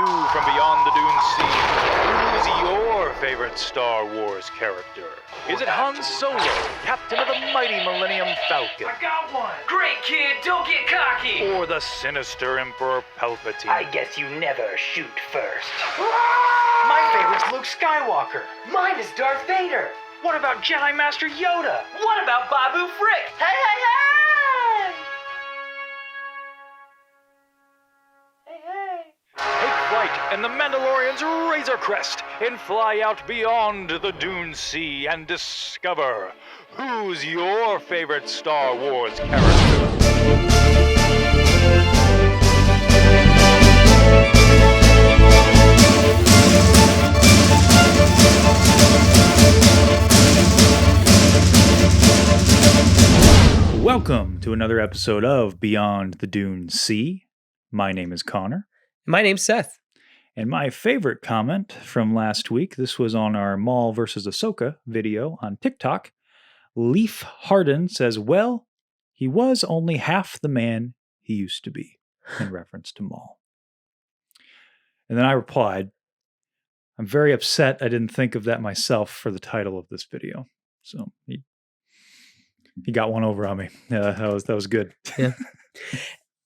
you from beyond the Dune Sea. Who's your favorite Star Wars character? Is it Han Solo, captain of the mighty Millennium Falcon? I got one! Great, kid! Don't get cocky! Or the sinister Emperor Palpatine? I guess you never shoot first. My favorite's Luke Skywalker. Mine is Darth Vader. What about Jedi Master Yoda? What about Babu Frick? Hey, hey, hey! Hey, hey! Take flight in the Mandalorian's Razor Crest and fly out beyond the Dune Sea and discover who's your favorite Star Wars character. Welcome to another episode of Beyond the Dune Sea. My name is Konnor. My name's Seth. And my favorite comment from last week, this was on our Maul versus Ahsoka video on TikTok. Leaf Harden says, well, he was only half the man he used to be, in reference to Maul. And then I replied, I'm very upset I didn't think of that myself for the title of this video. So he got one over on me. That was good. Yeah.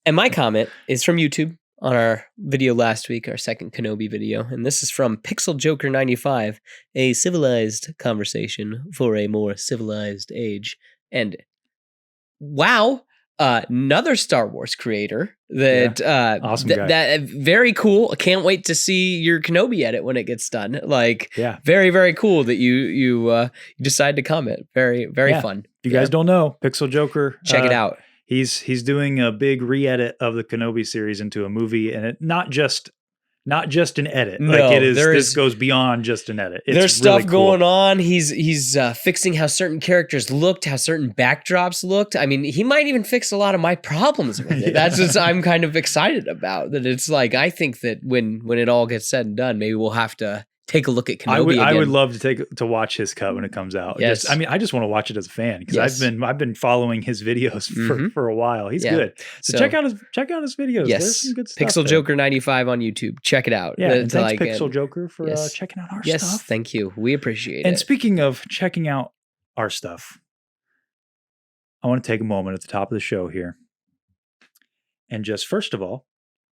And my comment is from YouTube on our video last week, our second Kenobi video. And this is from Pixel Joker 95, a civilized conversation for a more civilized age. And wow, another Star Wars creator that awesome guy. That very cool. I can't wait to see your Kenobi edit when it gets done. Like, yeah, very, very cool that you decide to comment. Very, very fun. If you guys don't know, Pixel Joker, check it out. He's doing a big re-edit of the Kenobi series into a movie, and it not just an edit. No, like it is. This goes beyond just an edit. It's there's really stuff cool. going on. He's fixing how certain characters looked, how certain backdrops looked. I mean, he might even fix a lot of my problems with it. That's what I'm kind of excited about. That it's like I think that when it all gets said and done, maybe we'll have to take a look at Kenobi. I would love to watch his cut when it comes out. Yes. I just want to watch it as a fan because I've been following his videos for a while. He's good. So check out his videos. Yes. There's some good stuff. Pixel Joker 95 on YouTube. Check it out. Yeah, and thanks Pixel Joker for checking out our stuff. Yes, thank you. We appreciate it. And speaking of checking out our stuff, I want to take a moment at the top of the show here and just first of all,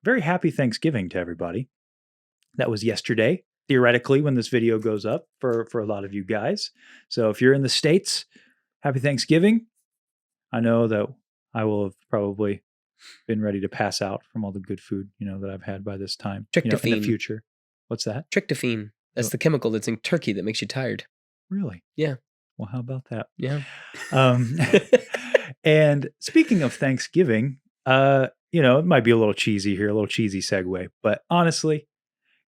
very happy Thanksgiving to everybody. That was yesterday. Theoretically, when this video goes up for a lot of you guys. So if you're in the States, happy Thanksgiving. I know that I will have probably been ready to pass out from all the good food, that I've had by this time. In the future. What's that? Tryptophan. That's the chemical that's in turkey that makes you tired. Really? Yeah. Well, how about that? Yeah. And speaking of Thanksgiving, it might be a little cheesy here, a little cheesy segue, but honestly,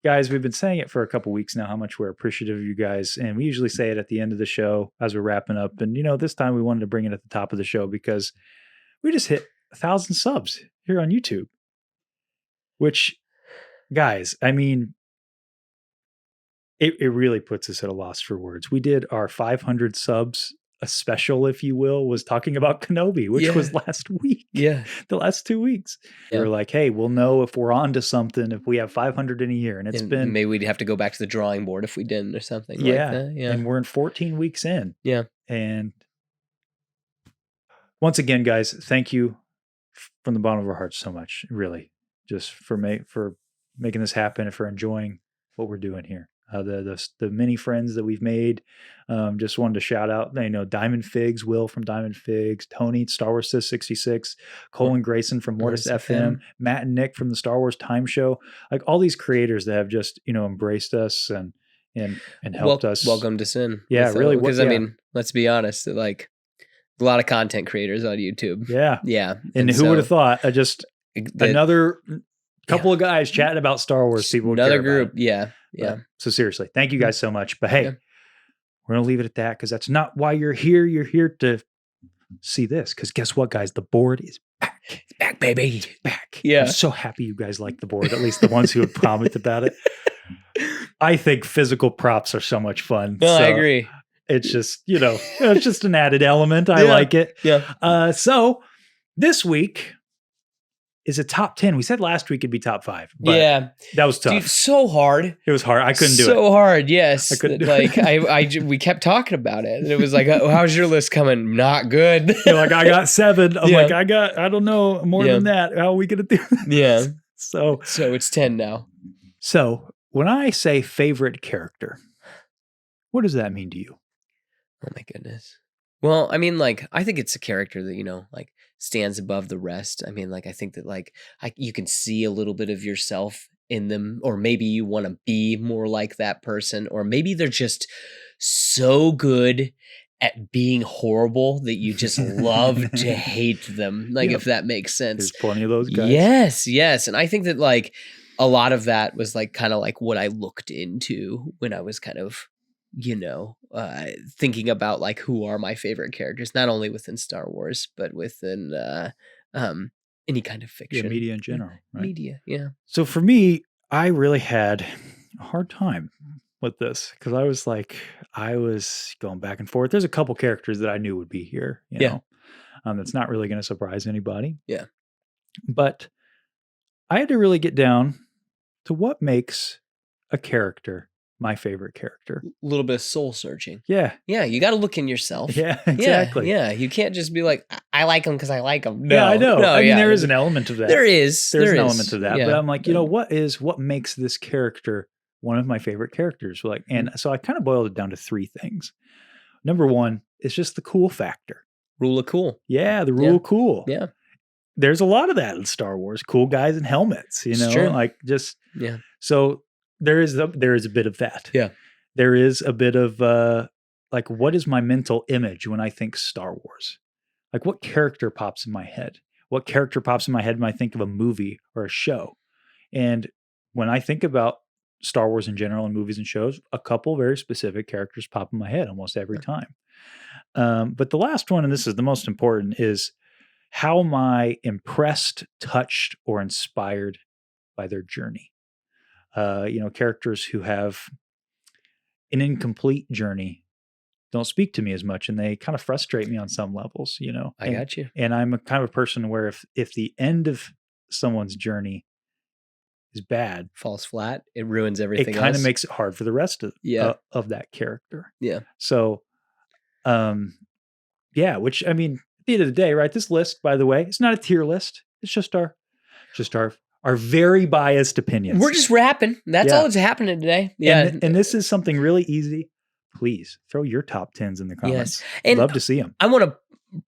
guys, we've been saying it for a couple weeks now, how much we're appreciative of you guys. And we usually say it at the end of the show as we're wrapping up. And, this time we wanted to bring it at the top of the show because we just hit 1,000 subs here on YouTube. Which, guys, I mean, it really puts us at a loss for words. We did our 500 subs, a special, if you will, was talking about Kenobi, which was last week. Yeah. The last 2 weeks. Yeah. We were like, hey, we'll know if we're on to something if we have 500 in a year. And been... Maybe we'd have to go back to the drawing board if we didn't or something like that. Yeah. And we're in 14 weeks in. Yeah. And once again, guys, thank you from the bottom of our hearts so much, really, just for making this happen and for enjoying what we're doing here. The many friends that we've made, just wanted to shout out, DiamondFigs, Will from DiamondFigs, Tony, Star Wars 66, Colin Grayson from MortisFM, Matt and Nick from the StarWarsTimeShow, like all these creators that have just, embraced us and helped us. Welcomed us in. Yeah, really. Because I mean, let's be honest, like a lot of content creators on YouTube. Yeah. Yeah. And who would have thought another couple of guys chatting about Star Wars, people would another care group. about it. Yeah. Yeah. So seriously, thank you guys so much. But hey, we're going to leave it at that because that's not why you're here. You're here to see this because guess what, guys? The board is back. It's back, baby. It's back. Yeah. I'm so happy you guys like the board, at least the ones who have commented about it. I think physical props are so much fun. No, I agree. It's just, it's just an added element. I like it. Yeah. So this week, is a top 10. We said last week it'd be top 5, but Yeah. that was tough. Dude, so hard. It was hard. I couldn't do it. So hard, yes. I couldn't do like we kept talking about it. And it was like, oh, how's your list coming? Not good. You're like, I got 7. I'm Yeah. like, I don't know more than that. How are we gonna do this? Yeah. So it's 10 now. So when I say favorite character, what does that mean to you? Oh my goodness. Well, I mean, like, I think it's a character that, like, stands above the rest. I mean, like, I think that, like, you can see a little bit of yourself in them, or maybe you want to be more like that person, or maybe they're just so good at being horrible that you just love to hate them. Like, if that makes sense. There's plenty of those guys. Yes. And I think that, like, a lot of that was, like, kind of like what I looked into when I was kind of, thinking about, like, who are my favorite characters, not only within Star Wars, but within any kind of fiction. Yeah, media in general. Right? Media, yeah. So for me, I really had a hard time with this because I was going back and forth. There's a couple characters that I knew would be here, you know. That's not really going to surprise anybody. Yeah. But I had to really get down to what makes a character my favorite character. A little bit of soul searching. Yeah. Yeah, you got to look in yourself. Yeah, exactly. Yeah. You can't just be like, I like him because I like him. No, yeah, I know. No, I mean, there is an element of that. There's an element of that. Yeah. But I'm like, what makes this character one of my favorite characters? Like, and so I kind of boiled it down to 3 things. Number 1 is just the cool factor. Rule of cool. Yeah, the rule of cool. Yeah. There's a lot of that in Star Wars. Cool guys in helmets, It's true. like just Yeah. So there is a bit of that. Yeah. There is a bit of like, what is my mental image when I think Star Wars? Like, what character pops in my head? What character pops in my head when I think of a movie or a show? And when I think about Star Wars in general and movies and shows, a couple very specific characters pop in my head almost every time. But the last one, and this is the most important, is how am I impressed, touched, or inspired by their journey? Characters who have an incomplete journey don't speak to me as much, and they kind of frustrate me on some levels, I got you. And I'm a kind of a person where if the end of someone's journey is bad, falls flat, it ruins everything. It kind of makes it hard for the rest of that character. Yeah. So, which, I mean, at the end of the day, right? This list, by the way, it's not a tier list. It's just our very biased opinions. We're just rapping. That's all that's happening today. Yeah. And this is something really easy. Please throw your top 10s in the comments. Yes. And love to see them. I want to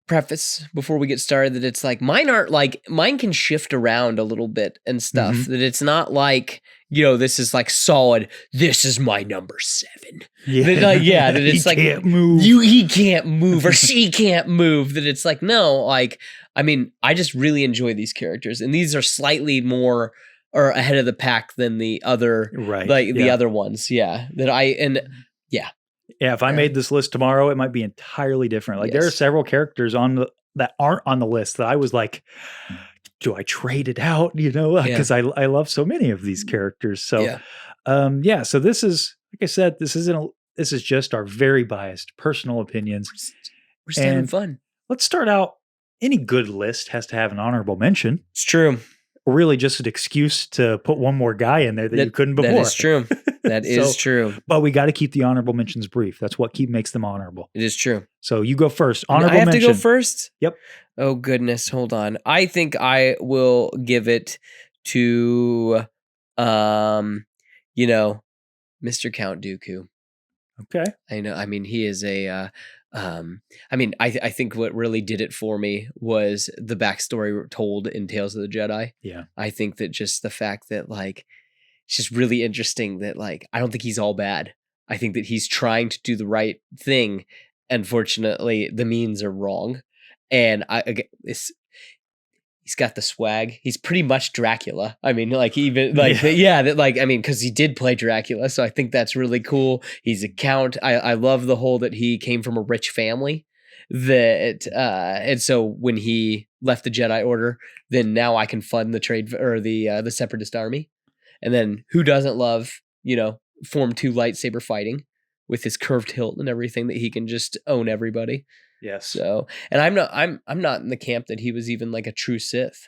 preface before we get started that it's like mine can shift around a little bit and stuff. That it's not like, this is like solid. This is my number 7. Yeah. That it's like can't move. He can't move or she can't move. That it's like, no, like, I mean, I just really enjoy these characters, and these are slightly more or ahead of the pack than the other, the other ones. Yeah. If I made this list tomorrow, it might be entirely different. Like, there are several characters that aren't on the list that I was like, do I trade it out? Because I love so many of these characters. So, so this is, like I said, this is just our very biased personal opinions. We're just having fun. Let's start out. Any good list has to have an honorable mention. It's true. Or really just an excuse to put one more guy in there that you couldn't before. That is true. That is true. But we got to keep the honorable mentions brief. That's what makes them honorable. It is true. So you go first. Honorable mention. I have to go first? Yep. Oh, goodness. Hold on. I think I will give it to, Mr. Count Dooku. Okay. I know. I mean, he is a... I think what really did it for me was the backstory told in Tales of the Jedi. Yeah. I think that just the fact that, like, it's just really interesting that, like, I don't think he's all bad. I think that he's trying to do the right thing. Unfortunately, the means are wrong. And he's got the swag. He's pretty much Dracula. I mean, like, even like, because he did play Dracula. So I think that's really cool. He's a count. I love the whole that he came from a rich family. And so when he left the Jedi Order, then now I can fund the trade or the Separatist army. And then who doesn't love, Form 2 lightsaber fighting with his curved hilt and everything that he can just own everybody. Yes. So, and I'm not in the camp that he was even like a true Sith.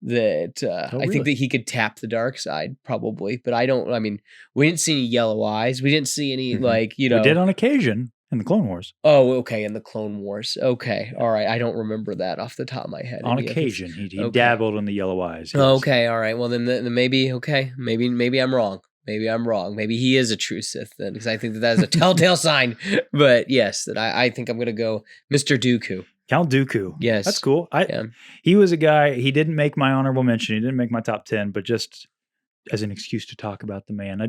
that I really? think that he could tap the dark side probably, but I mean, we didn't see any yellow eyes. We didn't see any Mhm. you We know. did on occasion in the Clone Wars. Oh, okay, in the Clone Wars. Okay, all right. I don't remember that off the top of my head. On any of his- occasion, he okay. dabbled in the yellow eyes. Yes. Okay, all right. Well, then maybe okay. Maybe I'm wrong. Maybe I'm wrong. Maybe he is a true Sith then, because I think that is a telltale sign. But yes, that I think I'm gonna go Mr. Dooku. Count Dooku. Yes. That's cool. Yeah. He was a guy, he didn't make my honorable mention. He didn't make my top 10, but just as an excuse to talk about the man.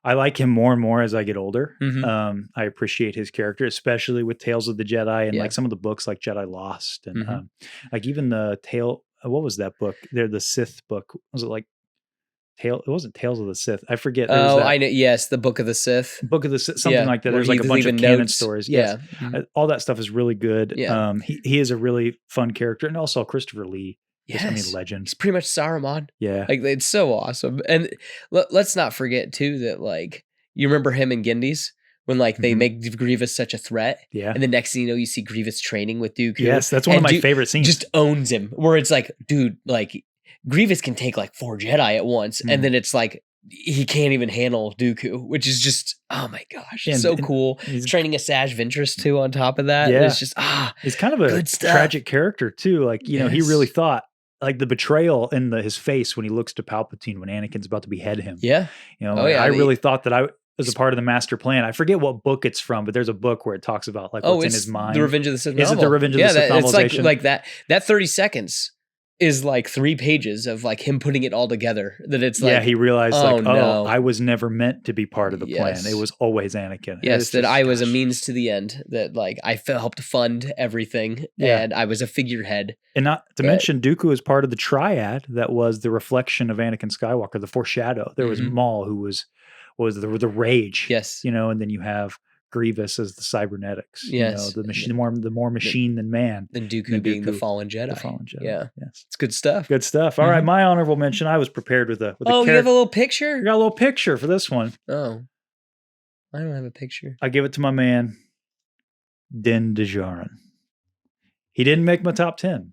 I like him more and more as I get older. Mhm. I appreciate his character, especially with Tales of the Jedi and Yeah. like some of the books like Jedi Lost and Mhm. like even the what was that book? The Sith book. Was it like it wasn't Tales of the Sith. I forget. There was Oh, that I know. Yes, the Book of the Sith. Book of the Sith, something Yeah, like that. where There's like a he's bunch of leaving canon notes. stories. Yes. Yeah. Mhm. All that stuff is really good. Yeah. He is a really fun character, and also Christopher Lee. Yes. I mean, legend. He's pretty much Saruman. Yeah. Like, it's so awesome. And let's not forget too that like you remember him in Gindy's when like they Mhm. make Grievous such a threat, Yeah. and the next thing you know, you see Grievous training with Dooku. Yes, that's one of and my favorite scenes. Just owns him. Where it's like, dude, like Grievous can take like 4 Jedi at once, Mhm. and then it's like he can't even handle Dooku, which is just oh my gosh, And- so and cool. he's- Training a Saj Ventress too on top of that. Yeah. It's just He's kind of a good stuff. tragic character too. Like, you know, he Yes. really thought like the betrayal in his face when he looks to Palpatine when Anakin's about to behead him. yeah. You know, Oh, like, yeah, I the- really thought that I was a part of the master plan. I forget what book it's from, but there's a book where it talks about like what's in it's his mind. The Revenge of the Sith Is it novel. the Revenge of the Sith It's novelization? like that 30 seconds is like 3 pages of like him putting it all together. That it's like he realized oh, no. I was never meant to be part of the Yes. plan. It was always Anakin. yes, It's that just, I was a gosh. means to the end. That like I helped fund everything, Yeah. and I was a figurehead. And not to But- mention, Dooku is part of the triad that was the reflection of Anakin Skywalker, the foreshadow. There was Mhm. Maul, who was the rage. Yes. You know, and then you have Grievous as the cybernetics. Yes. You know, the machine, the more machine than man. Then Dooku Then being the Dooku, fallen Jedi. The fallen Jedi. Yeah. Yes. It's good stuff. Good stuff. All right, Mhm. my honorable mention. I was prepared with a Oh, you have a character. little picture? I got a little picture for this one. Oh. I don't have a picture. I give it to my man, Din Djarin. He didn't make my top 10.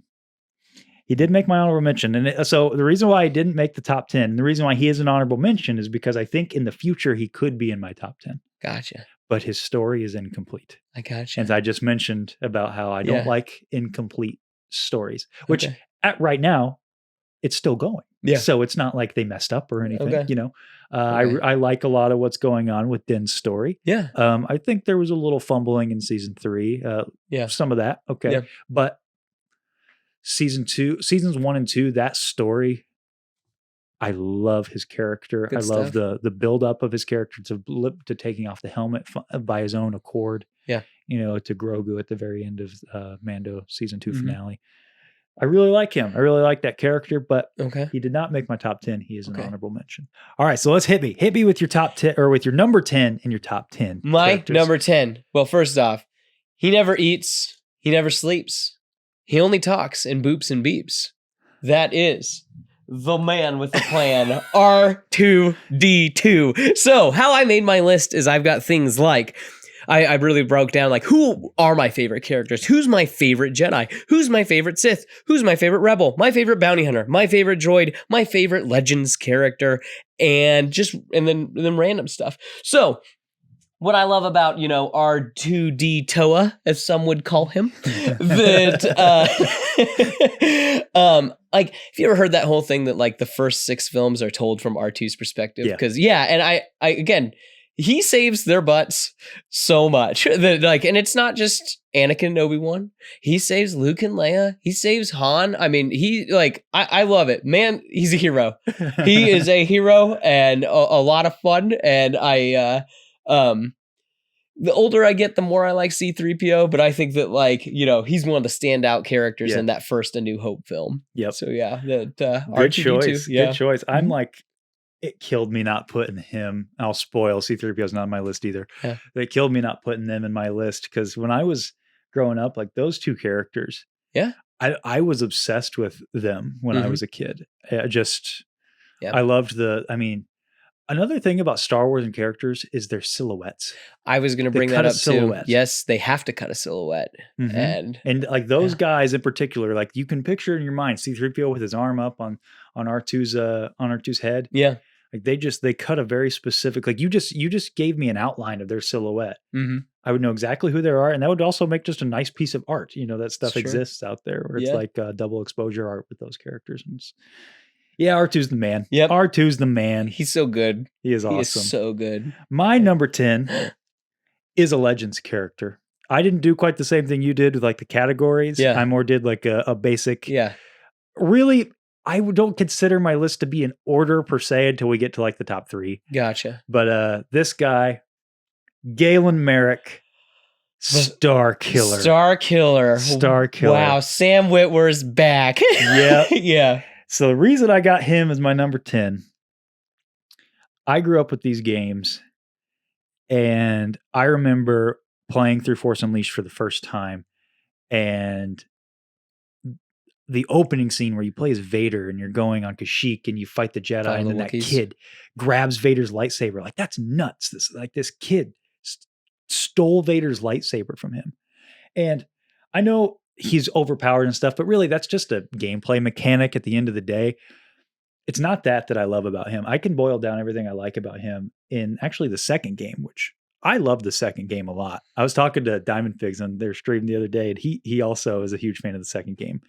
He did make my honorable mention. And so the reason why I didn't make the top 10, and the reason why he is an honorable mention is because I think in the future he could be in my top 10. Gotcha. But his story is incomplete. I gotcha. And I just mentioned about how I don't Yeah. like incomplete stories, which Okay. at right now, it's still going. Yeah. So it's not like they messed up or anything, Okay. you know. Okay. I like a lot of what's going on with Din's story. Yeah. I think there was a little fumbling in season 3. Yeah. Some of that. Okay. Yeah. But seasons 1 and 2, that story, I love his character. Good I love stuff. the build up of his character to taking off the helmet by his own accord. Yeah. You know, to Grogu at the very end of Mando season 2 Mhm. finale. I really like him. I really like that character, but Okay. he did not make my top 10. He is an Okay. honorable mention. All right, so let's hit me. Hit me with your top 10 or with your number 10 in your top 10. My characters. number 10. Well, first off, he never eats, he never sleeps. He only talks and boops and beeps. That is the man with the plan, R2D2. So, how I made my list is I've got things like I really broke down like who are my favorite characters? Who's my favorite Jedi? Who's my favorite Sith? Who's my favorite Rebel? My favorite bounty hunter? My favorite droid? My favorite Legends character? And then random stuff. So, what I love about, R2D Toa, as some would call him, that, like, have you ever heard that whole thing that, like, the first 6 films are told from R2's perspective? Yeah. Because, and I again, he saves their butts so much that, like, and it's not just Anakin and Obi-Wan. He saves Luke and Leia. He saves Han. I mean, I love it. Man, he's a hero. He is a hero and a lot of fun. And the older I get, the more I like C-3PO, but I think that, like, he's one of the standout characters Yeah. in that first A New Hope film. Yep. So yeah, that Good R2D2, choice. yeah. Good choice. I'm Mhm. like, it killed me not putting him. I'll spoil C-3PO's not on my list either. Yeah. It killed me not putting them in my list because when I was growing up, like those 2 characters, Yeah. I was obsessed with them when I Mhm. was a kid. Yeah. I loved Another thing about Star Wars and characters is their silhouettes. I was going to They bring cut that a up too. silhouette. Yes, they have to cut a silhouette. And like those Yeah. guys in particular, like you can picture in your mind C-3PO with his arm up on R2's head. Yeah. Like they cut a very specific, like you just gave me an outline of their silhouette. Mm-hmm. I would know exactly who they are, and that would also make just a nice piece of art. That stuff Sure. exists out there where it's Yeah. like double exposure art with those characters. And yeah, R2's the man. Yep. R2's the man. He's so good. He is awesome. He is so good. My number 10 is a Legends character. I didn't do quite the same thing you did with like the categories. Yeah. I more did like a basic. Yeah. Really, I don't consider my list to be in order per se until we get to like the top 3. Gotcha. But this guy, Galen Merrick, Star Killer. Star Killer. Wow. Sam Witwer's back. Yeah. Yeah. So the reason I got him as my number 10, I grew up with these games, and I remember playing through Force Unleashed for the first time, and the opening scene where you play as Vader and you're going on Kashyyyk and you fight the Jedi, and then that kid grabs Vader's lightsaber. Like, that's nuts. This kid stole Vader's lightsaber from him. And I know he's overpowered and stuff, but really that's just a gameplay mechanic at the end of the day. It's not that I love about him. I can boil down everything I like about him in actually the second game, which I love the second game a lot. I was talking to DiamondFigs on their stream the other day, and he also is a huge fan of the second game.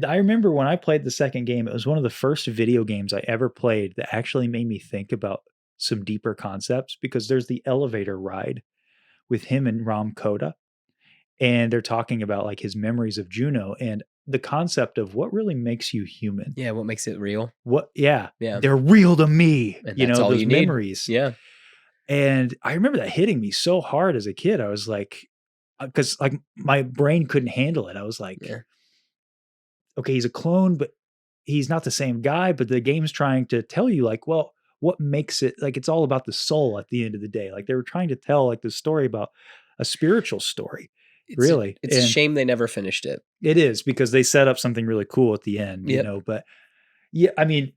I remember when I played the second game, it was one of the first video games I ever played that actually made me think about some deeper concepts, because there's the elevator ride with him and Ram Koda, and they're talking about like his memories of Juno and the concept of what really makes you human. Yeah, what makes it real? Yeah. Yeah. They're real to me. And that's all those you need. memories. Yeah. And I remember that hitting me so hard as a kid. I was like, because like my brain couldn't handle it. I was like, okay, he's a clone, but he's not the same guy. But the game's trying to tell you like, well, what makes it like, it's all about the soul at the end of the day. Like they were trying to tell like the story about a spiritual story. It's a shame they never finished it. It is, because they set up something really cool at the end, but yeah, I mean,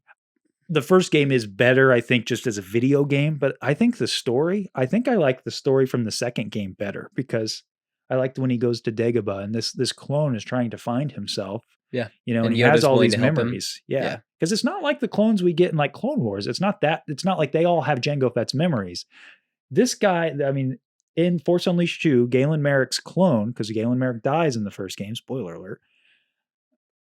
the first game is better, I think, just as a video game, but I think I like the story from the second game better, because I liked when he goes to Dagobah and this clone is trying to find himself. Yeah. And he has all these memories. Yeah. Because it's not like the clones we get in like Clone Wars. It's not like they all have Jango Fett's memories. This guy, I mean, in Force Unleashed 2, Galen Merrick's clone, because Galen Merrick dies in the first game, spoiler alert,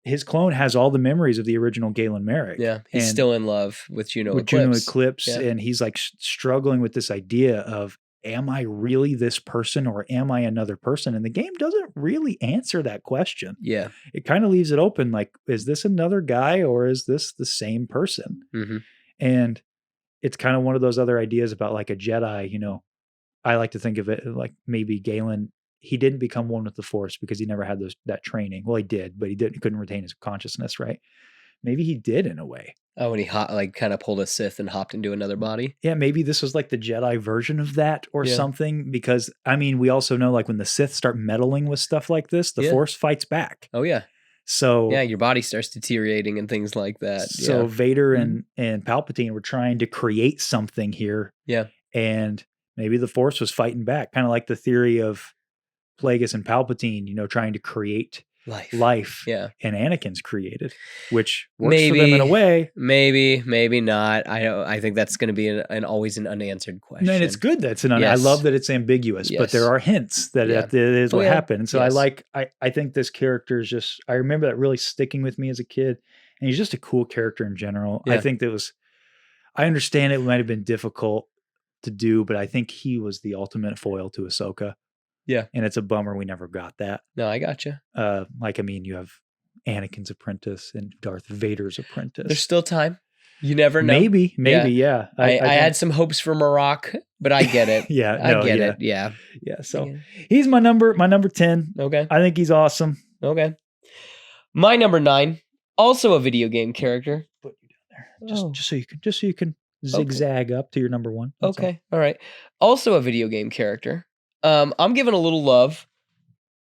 his clone has all the memories of the original Galen Merrick. Yeah, he's still in love with Juno Eclipse, and he's like struggling with this idea of, am I really this person or am I another person? And the game doesn't really answer that question. Yeah. It kind of leaves it open, like, is this another guy or is this the same person? Mm-hmm. And it's kind of one of those other ideas about like a Jedi, I like to think of it like maybe Galen, he didn't become one with the Force because he never had that training. Well, he did, but he couldn't retain his consciousness, right? Maybe he did in a way. Oh, and he kind of pulled a Sith and hopped into another body. Yeah, maybe this was like the Jedi version of that or something, because I mean, we also know like when the Sith start meddling with stuff like this, the Force fights back. Oh yeah. So yeah, your body starts deteriorating and things like that. So Vader and Palpatine were trying to create something here. Yeah. And maybe the Force was fighting back, kind of like the theory of Plagueis and Palpatine, trying to create life. Yeah. And Anakin's created, which works for them in a way. Maybe not. I think that's going to be an always an unanswered question. And it's good that it's I love that it's ambiguous, but there are hints that it is what happened. And so I think this character is just, I remember that really sticking with me as a kid, and he's just a cool character in general. I think I understand it might have been difficult to do, but I think he was the ultimate foil to Ahsoka. Yeah. And it's a bummer we never got that. No, I gotcha. You have Anakin's apprentice and Darth Vader's apprentice. There's still time. You never know. Maybe, yeah. I had some hopes for Marok, but I get it. I get it. Yeah. Yeah. So he's my number 10. Okay. I think he's awesome. Okay. My number 9, also a video game character. Put you down there. Just so you can zigzag up to your number 1. Okay. All right. Also a video game character. I'm giving a little love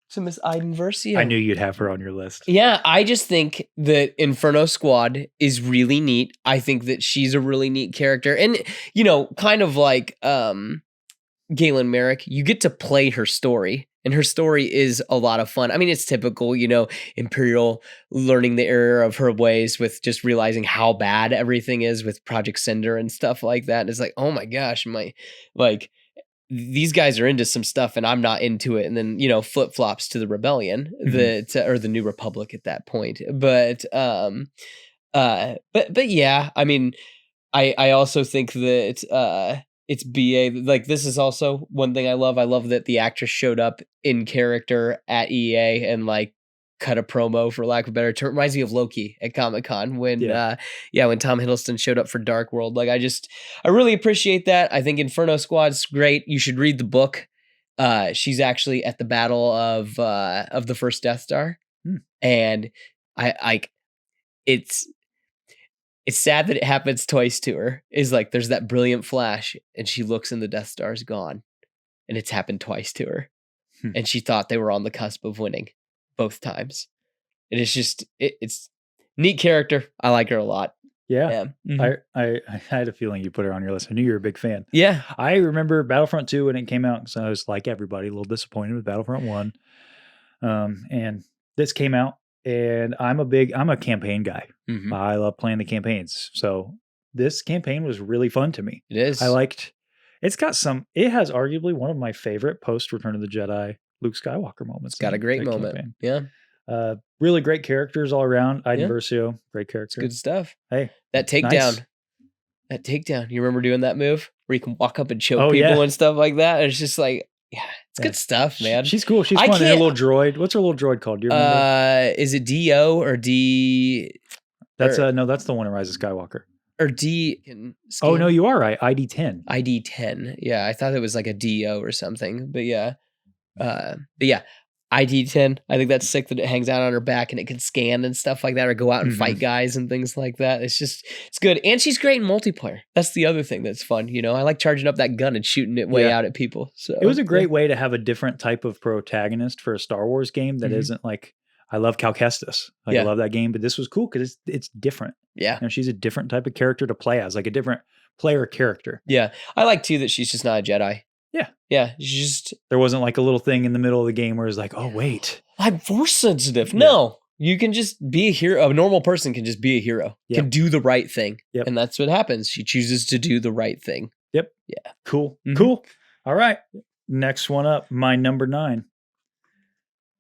So Miss Iden Versio. I knew you'd have her on your list. Yeah, I just think that Inferno Squad is really neat. I think that she's a really neat character. And, you know, kind of like Galen Merrick, you get to play her story. And her story is a lot of fun. I mean, it's typical, you know, Imperial learning the error of her ways with just realizing how bad everything is with Project Cinder and stuff like that. And it's like, oh my gosh, these guys are into some stuff and I'm not into it. And then, you know, flip flops to the rebellion, or the New Republic at that point. But yeah, I mean, I also think that it's BA. Like, this is also one thing I love. I love that the actress showed up in character at EA and like cut a promo, for lack of a better term. It reminds me of Loki at Comic-Con when when Tom Hiddleston showed up for Dark World. Like, I really appreciate that. I think Inferno Squad's great. You should read the book. She's actually at the battle of the first Death Star. And it's sad that it happens twice to her. Is like, there's that brilliant flash and she looks and the Death Star's gone, and it's happened twice to her. And she thought they were on the cusp of winning both times. And it's just, it's neat character. I like her a lot. Yeah. I had a feeling you put her on your list. I knew you were a big fan. Yeah. I remember Battlefront 2 when it came out. So I was like everybody, a little disappointed with Battlefront 1. And this came out, and I'm a campaign guy. I love playing the campaigns. So this campaign was really fun to me. It is. It has arguably one of my favorite post Return of the Jedi Luke Skywalker moments. It's got a great moment. Campaign. Yeah. Really great characters all around. Iden Versio, great character. It's good stuff. Hey, that takedown. Nice. That takedown. You remember doing that move where you can walk up and choke people and stuff like that? It's just like, it's good stuff, man. She's cool. She's fun. And her little droid. What's her little droid called? Do you remember? Is it DO or D? That's that's the one in Rise of Skywalker. Or D. Oh no, you are right. ID10. ID10. Yeah, I thought it was like a DO or something. But yeah. ID10. I think that's sick that it hangs out on her back and it can scan and stuff like that, or go out and fight guys and things like that. It's good. And she's great in multiplayer. That's the other thing that's fun. You know, I like charging up that gun and shooting it way out at people. So it was a great way to have a different type of protagonist for a Star Wars game that isn't like, I love Cal Kestis. I love that game, but this was cool because it's different. Yeah. You know, she's a different type of character to play as, like a different player character. Yeah. I like too that she's just not a Jedi. Yeah. Yeah. There wasn't like a little thing in the middle of the game where it's like, oh, wait. I'm force sensitive. No. You can just be a hero. A normal person can just be a hero. Can do the right thing. Yep. And that's what happens. She chooses to do the right thing. Yep. Yeah. Cool. Cool. All right. Next one up. My number 9.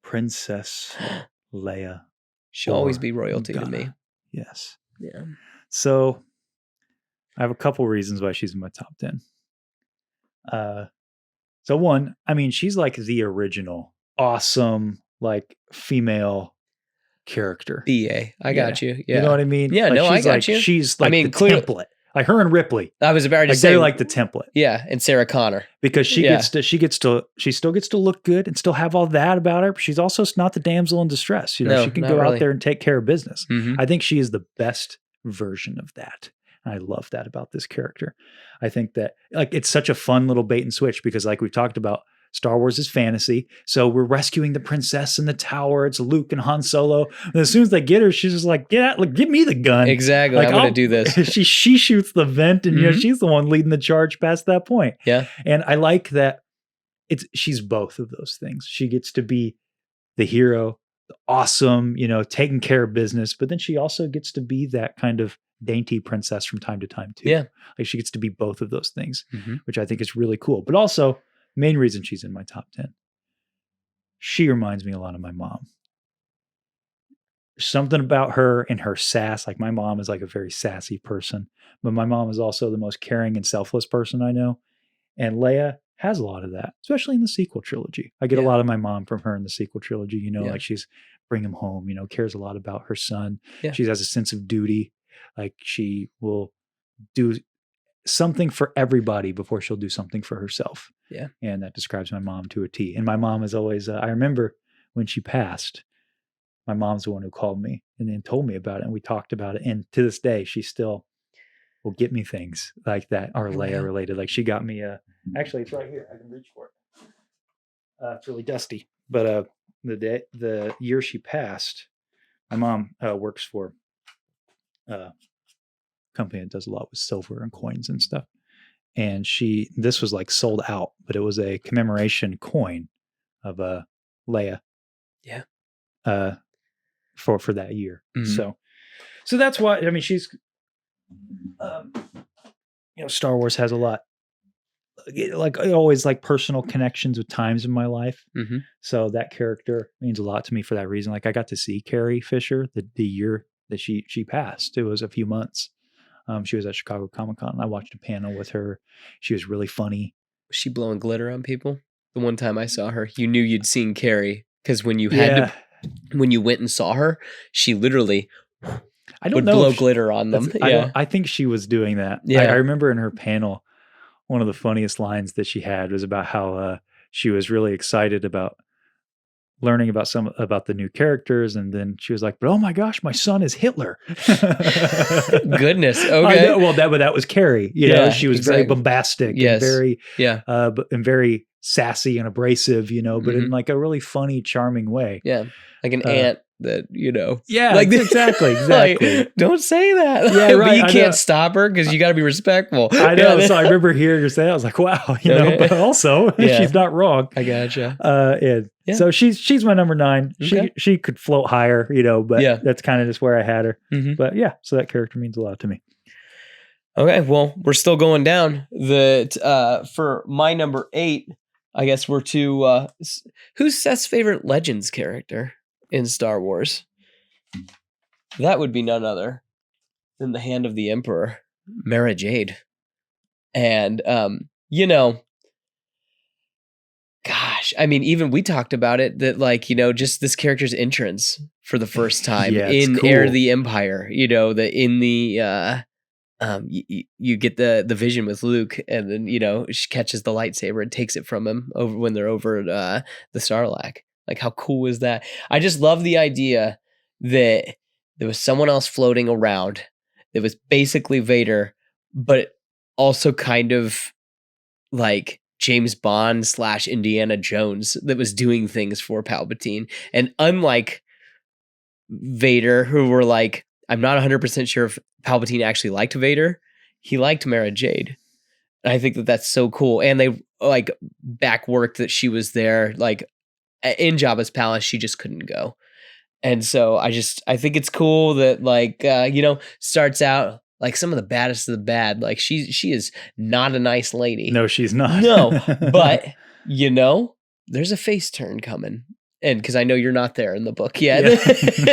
Princess Leia. She'll always be royalty to me. Yes. Yeah. So I have a couple reasons why she's in my top 10. So one, I mean, she's like the original awesome, like female character. BA. I got you. Yeah. You know what I mean? Yeah, like, no, I got you. She's like the template. Like her and Ripley. I was about to say. They're like the template. Yeah. And Sarah Connor. Because she still gets to look good and still have all that about her. But she's also not the damsel in distress. You know, she can go out there and take care of business. I think she is the best version of that. I love that about this character. I think that like it's such a fun little bait and switch because like we've talked about, Star Wars is fantasy. So we're rescuing the princess in the tower. It's Luke and Han Solo. And as soon as they get her, she's just like, get out, like, give me the gun. Exactly. Like, I'm going to do this. she shoots the vent and you know, she's the one leading the charge past that point. Yeah. And I like that she's both of those things. She gets to be the hero, the awesome, you know, taking care of business, but then she also gets to be that kind of dainty princess from time to time too. Yeah. Like she gets to be both of those things, which I think is really cool. But also, main reason she's in my top 10. She reminds me a lot of my mom. Something about her and her sass. Like my mom is like a very sassy person, but my mom is also the most caring and selfless person I know. And Leia has a lot of that, especially in the sequel trilogy. I get a lot of my mom from her in the sequel trilogy, you know, like she's bring him home, you know, cares a lot about her son. Yeah. She has a sense of duty. Like she will do something for everybody before she'll do something for herself. Yeah. And that describes my mom to a T. And my mom is always, I remember when she passed, my mom's the one who called me and then told me about it. And we talked about it. And to this day, she still will get me things like that are Leia related. Like she got me actually it's right here. I can reach for it. It's really dusty, but the year she passed, my mom works for a company that does a lot with silver and coins and stuff. And this was like sold out, but it was a commemoration coin of Leia. Yeah. For that year. So that's why, I mean, she's, Star Wars has a lot, like always like personal connections with times in my life. So that character means a lot to me for that reason. Like I got to see Carrie Fisher the year that she passed. It was a few months. She was at Chicago Comic-Con. I watched a panel with her. She was really funny. Was she blowing glitter on people? The one time I saw her, you knew you'd seen Carrie because when you had when you went and saw her, she literally would blow glitter on them. I think she was doing that. I remember in her panel, one of the funniest lines that she had was about how she was really excited about learning about the new characters, and then she was like, "But oh my gosh, my son is Hitler!" Goodness, okay. Well, that was Carrie. You know, she was very bombastic, and very and very sassy and abrasive. You know, but in like a really funny, charming way. Yeah, like an aunt that like exactly. Like, don't say that. Yeah, right. But you can't stop her because you got to be respectful. I know. So I remember hearing her say that. I was like, wow, you know. But also, she's not wrong. I gotcha. So she's my number 9. Okay. She could float higher, you know, but that's kind of just where I had her. But so that character means a lot to me. Okay, well, we're still going down. For my number 8, I guess we're to who's Seth's favorite Legends character in Star Wars? That would be none other than the Hand of the Emperor, Mara Jade. And gosh, I mean, even we talked about it that just this character's entrance for the first time in cool. Heir of the Empire, that in the you get the vision with Luke, and then she catches the lightsaber and takes it from him over when they're over at the Sarlacc. Like, how cool is that? I just love the idea that there was someone else floating around that was basically Vader, but also kind of like James Bond / Indiana Jones that was doing things for Palpatine. And unlike Vader, who were like, I'm not 100% sure if Palpatine actually liked Vader, he liked Mara Jade. And I think that that's so cool. And they back worked that she was there, like in Jabba's palace, she just couldn't go. And so I think it's cool that starts out like some of the baddest of the bad. Like she is not a nice lady. No, she's not. No, but there's a face turn coming. And because I know you're not there in the book yet,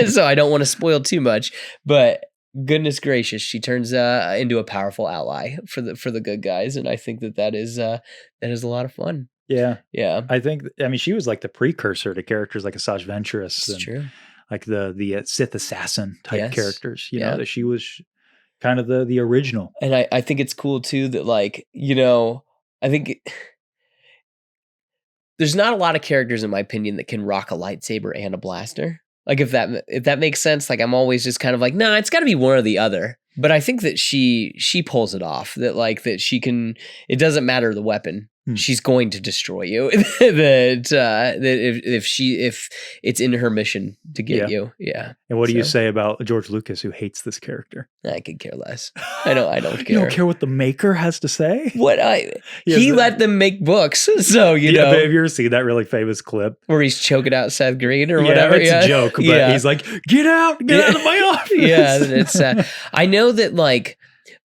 so I don't want to spoil too much. But goodness gracious, she turns into a powerful ally for the good guys, and I think that is a lot of fun. Yeah, yeah. I mean, she was like the precursor to characters like Asajj Ventress. That's true. Like the Sith assassin type characters. You know that she was kind of the original. And I think it's cool too that I think. There's not a lot of characters, in my opinion, that can rock a lightsaber and a blaster. Like if that makes sense. Like I'm always just kind of like, nah, it's got to be one or the other. But I think that she pulls it off. That she can. It doesn't matter the weapon. She's going to destroy you. that if it's in her mission to get you. Yeah. And what do you say about George Lucas, who hates this character? I could care less. I don't care. You don't care what the maker has to say? He let them make books. So you know. Have you ever seen that really famous clip where he's choking out Seth Green or whatever? It's a joke, but he's like, get out of my office. Yeah, it's I know that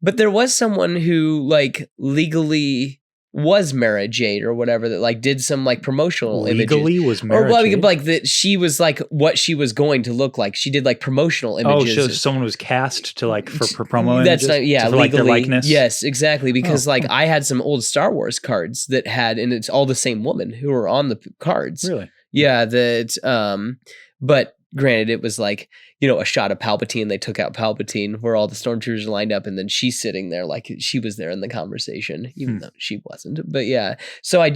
but there was someone who legally was Mara Jade or whatever that did some promotional legally images. Was Mara Jade? That she was what she was going to look like. She did promotional images. Oh, so someone was cast to for promo that's images? Not, legally. Their likeness? Yes, exactly. Because I had some old Star Wars cards that had, and it's all the same woman who were on the cards. Really? Yeah. But granted, it was a shot of Palpatine. They took out Palpatine where all the stormtroopers are lined up, and then she's sitting there like she was there in the conversation, even though she wasn't. But yeah, so I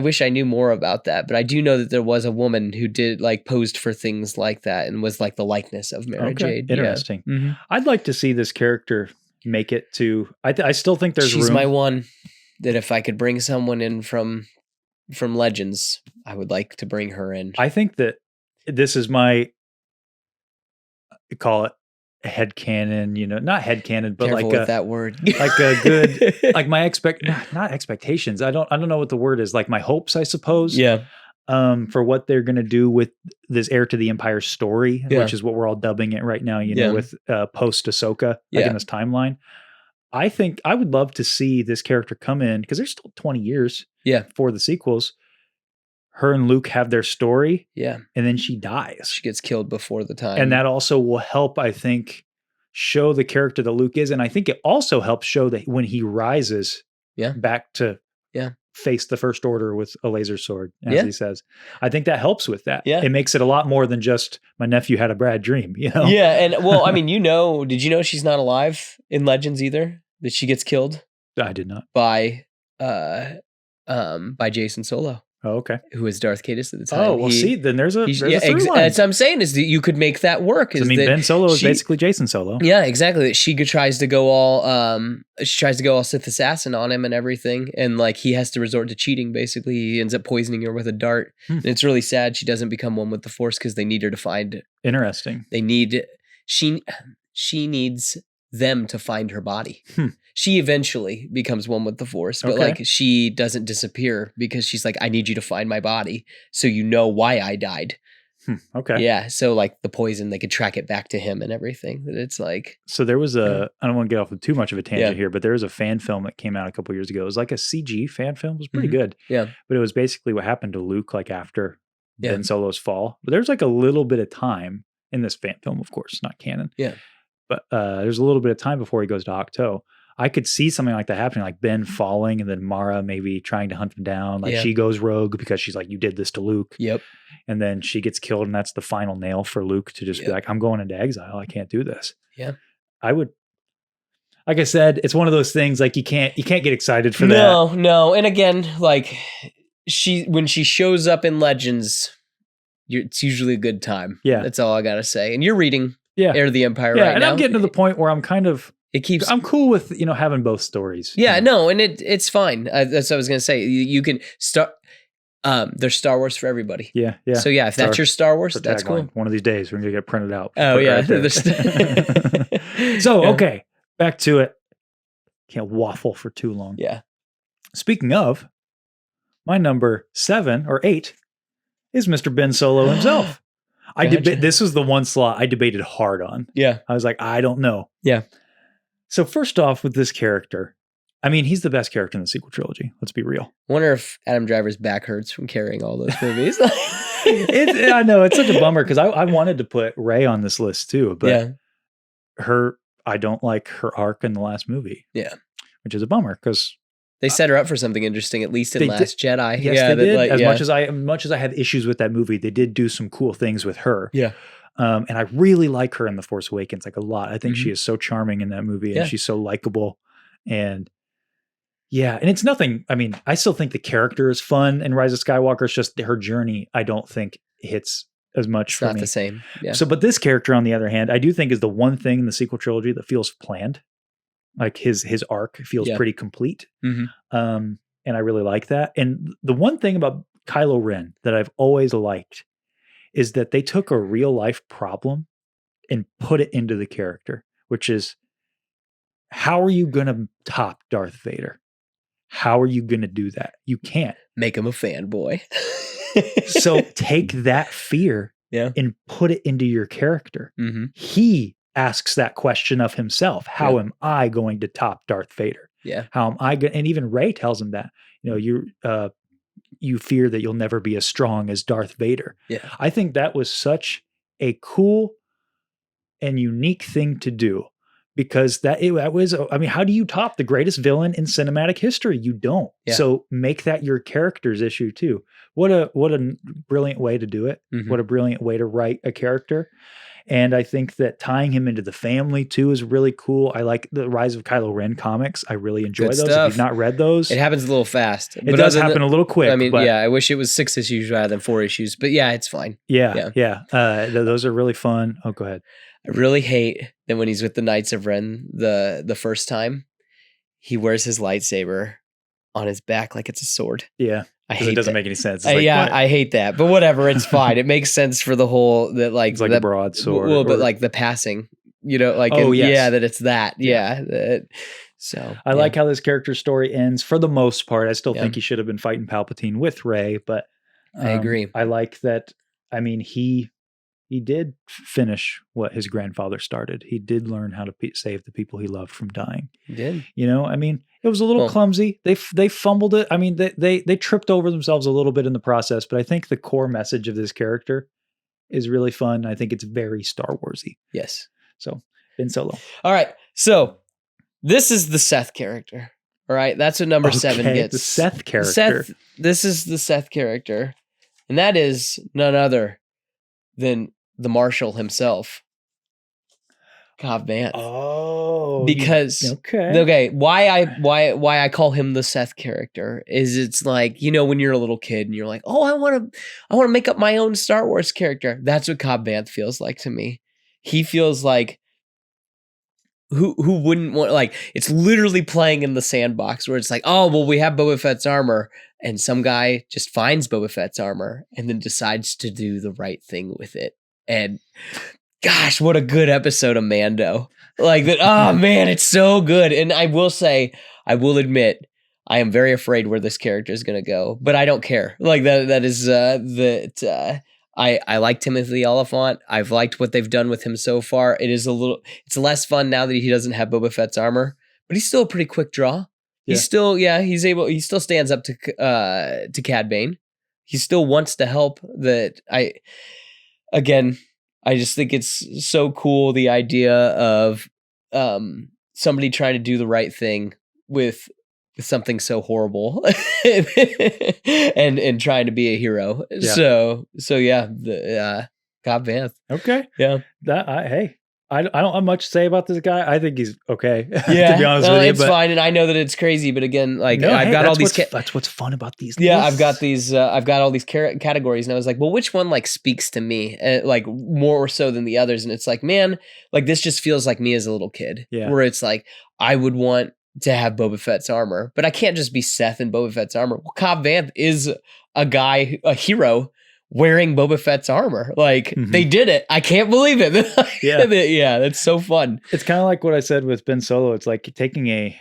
wish I knew more about that, but I do know that there was a woman who did posed for things like that and was the likeness of Mara Jade. Interesting. Yeah. Mm-hmm. I'd like to see this character make it to. I still think there's She's room. my one that if I could bring someone in from Legends, I would like to bring her in. I think that this is my, call it headcanon, not headcanon, but Careful like with that word. like a good, like my not expectations. I don't know what the word is. Like my hopes, I suppose. Yeah. For what they're going to do with this Heir to the Empire story, which is what we're all dubbing it right now, with post Ahsoka, like in this timeline. I think I would love to see this character come in, because there's still 20 years for the sequels. Her and Luke have their story. Yeah. And then she dies. She gets killed before the time. And that also will help, I think, show the character that Luke is. And I think it also helps show that when he rises back to face the First Order with a laser sword, as he says, I think that helps with that. Yeah. It makes it a lot more than just my nephew had a bad dream, Yeah. And well, I mean, did you know she's not alive in Legends either? That she gets killed? I did not. By Jason Solo. Oh, okay. Who is Darth Caedus at the time? Oh, well, see, then there's a through line. That's what I'm saying, is that you could make that work. Ben Solo is basically Jason Solo. Yeah, exactly. She tries to go all Sith assassin on him and everything, and like he has to resort to cheating. Basically, he ends up poisoning her with a dart. And it's really sad she doesn't become one with the Force, because they need her to find. Interesting. She needs them to find her body. She eventually becomes one with the Force, but like she doesn't disappear, because she's like, I need you to find my body so you know why I died. Okay. Yeah. So like the poison, they could track it back to him and everything. That it's like. So there was I don't want to get off of too much of a tangent here, but there was a fan film that came out a couple years ago. It was like a CG fan film. It was pretty good. Yeah. But it was basically what happened to Luke like after Ben Solo's fall. But there's like a little bit of time in this fan film, of course, not canon. Yeah. But there's a little bit of time before he goes to Ahch-To. I could see something like that happening, like Ben falling and then Mara maybe trying to hunt him down. Like she goes rogue because she's like, you did this to Luke. Yep. And then she gets killed, and that's the final nail for Luke to just be like, I'm going into exile. I can't do this. Yeah. I would, like I said, it's one of those things like you can't get excited for that. No. And again, like when she shows up in Legends, it's usually a good time. Yeah. That's all I got to say. And you're reading Heir to the Empire right now. And I'm getting to the point where I'm kind of, I'm cool with, having both stories. Yeah, no, and it's fine. That's what I was going to say. You can start, there's Star Wars for everybody. Yeah. So yeah, if that's your Star Wars, that's cool. One of these days, we're going to get printed out. Oh yeah. So, okay, back to it. Can't waffle for too long. Yeah. Speaking of, my number 7 or 8 is Mr. Ben Solo himself. This was the one slot I debated hard on. Yeah. I was like, I don't know. Yeah. So first off, with this character, I mean, he's the best character in the sequel trilogy. Let's be real. I wonder if Adam Driver's back hurts from carrying all those movies. I know, it's such a bummer, because I wanted to put Rey on this list too, but I don't like her arc in the last movie. Yeah. Which is a bummer, because they set her up for something interesting, at least in Last Jedi. Yes, they did. As much as I have issues with that movie, they did do some cool things with her. Yeah. And I really like her in The Force Awakens, like a lot. I think she is so charming in that movie, and she's so likable. And and it's nothing. I mean, I still think the character is fun in Rise of Skywalker. It's just her journey, I don't think hits as much for me. Not the same. Yeah. So, but this character, on the other hand, I do think is the one thing in the sequel trilogy that feels planned. Like his arc feels pretty complete. And I really like that. And the one thing about Kylo Ren that I've always liked is that they took a real life problem and put it into the character, which is, how are you going to top Darth Vader? How are you going to do that? You can't. Make him a fanboy. So take that fear and put it into your character. He asks that question of himself. How am I going to top Darth Vader? Yeah. How am I going? And even Rey tells him that, you fear that you'll never be as strong as Darth Vader. Yeah. I think that was such a cool and unique thing to do, because that was, I mean, how do you top the greatest villain in cinematic history? You don't. Yeah. So make that your character's issue too. What a brilliant way to do it. What a brilliant way to write a character. And I think that tying him into the family too is really cool. I like the Rise of Kylo Ren comics. I really enjoy those. If you've not read those, it happens a little fast. It does happen a little quick. I mean, I wish it was 6 issues rather than 4 issues, but yeah, it's fine. Yeah. Those are really fun. Oh, go ahead. I really hate that when he's with the Knights of Ren the first time, he wears his lightsaber on his back like it's a sword. Yeah. I 'Cause hate it doesn't that. make any sense. It's like, Yeah, what? I hate that, but whatever, it's fine. It makes sense for the whole that like It's like the a broadsword. well, but or- like the passing, like Oh, yeah, yes. that it's that, Yeah. So I like how this character's story ends for the most part. I still Yeah. think he should have been fighting Palpatine with Rey, but I agree. I like that. I mean, he did finish what his grandfather started. He did learn how to save the people he loved from dying. He did. I mean, it was a little Well- clumsy. They fumbled it. I mean, they tripped over themselves a little bit in the process, but I think the core message of this character is really fun. I think it's very Star Warsy. Yes. So, Ben Solo. All right. So this is the Seth character. All right. That's what number 7 Okay, gets. the Seth character. This is the Seth character. And that is none other than the Marshal himself, Cobb Vanth. Oh, Because okay. why I call him the Seth character is it's like, when you're a little kid and you're like, oh, I want to make up my own Star Wars character. That's what Cobb Vanth feels like to me. He feels like who wouldn't want, like, it's literally playing in the sandbox where it's like, oh, well, we have Boba Fett's armor, and some guy just finds Boba Fett's armor and then decides to do the right thing with it. And gosh, what a good episode of Mando. Like that. Oh man, it's so good. And I will admit, I am very afraid where this character is going to go, but I don't care. Like that is I like Timothy Oliphant. I've liked what they've done with him so far. It's less fun now that he doesn't have Boba Fett's armor, but he's still a pretty quick draw. He still stands up to Cad Bane. He still wants to help. I just think it's so cool, the idea of somebody trying to do the right thing with something so horrible and trying to be a hero. Yeah. So yeah, the Cobb Vanth. Okay. Yeah. I don't have much to say about this guy. I think he's okay. Yeah. To be honest with you, it's fine. And I know that it's crazy, but again, like No, I've hey, got all that's these. that's what's fun about these. Yeah, lists. I've got all these categories, and I was like, well, which one like speaks to me, like more so than the others? And it's like, man, like this just feels like me as a little kid, where it's like I would want to have Boba Fett's armor, but I can't just be Seth in Boba Fett's armor. Well, Cobb Vanth is a hero wearing Boba Fett's armor. Like they did it. I can't believe it. Yeah, that's so fun. It's kind of like what I said with Ben Solo. It's like taking a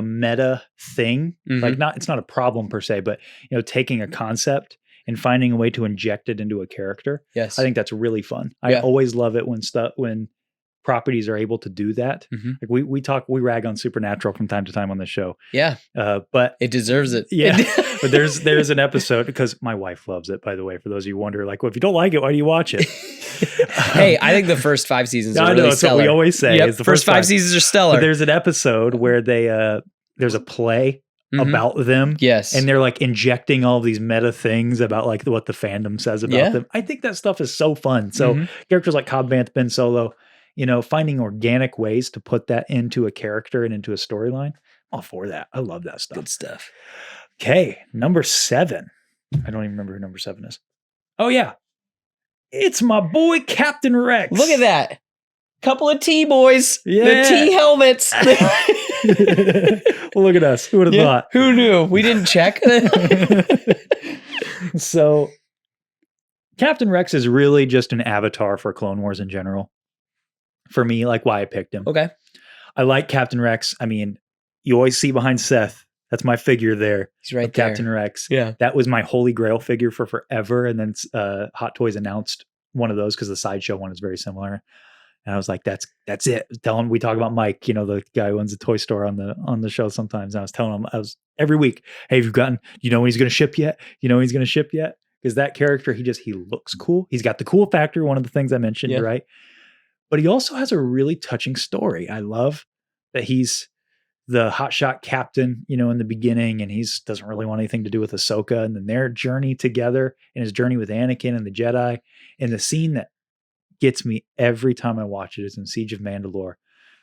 meta thing, like it's not a problem per se, but taking a concept and finding a way to inject it into a character. Yes. I think that's really fun. I always love it when properties are able to do that. Like we rag on Supernatural from time to time on the show. Yeah. But it deserves it. Yeah. But there's an episode, because my wife loves it, by the way, for those of you who wonder, like, well, if you don't like it, why do you watch it? Hey, I think the first 5 seasons are really that's stellar. what we always say. Yep, is the first 5 seasons are stellar. But there's an episode where there's a play about them. Yes. And they're like injecting all these meta things about like what the fandom says about them. I think that stuff is so fun. So characters like Cobb Vanth, Ben Solo, finding organic ways to put that into a character and into a storyline. I'm all for that. I love that stuff. Good stuff. Okay. Number 7. I don't even remember who number 7 is. Oh yeah. It's my boy, Captain Rex. Look at that. Couple of T-boys. Yeah. The T helmets. Well, look at us. Who would have thought? Who knew? We didn't check. So Captain Rex is really just an avatar for Clone Wars in general. For me, like why I picked him. Okay. I like Captain Rex. I mean, you always see behind Seth. That's my figure there. He's right there. Captain Rex. Yeah. That was my holy grail figure for forever. And then Hot Toys announced one of those because the Sideshow one is very similar. And I was like, that's it. We talk about Mike, the guy who owns the toy store on the show sometimes. And I was telling him, every week, hey, have you gotten, when he's going to ship yet? Because that character, he looks cool. He's got the cool factor, one of the things I mentioned, right? But he also has a really touching story. I love that he's the hotshot captain, in the beginning, and doesn't really want anything to do with Ahsoka, and then their journey together and his journey with Anakin and the Jedi. And the scene that gets me every time I watch it is in Siege of Mandalore,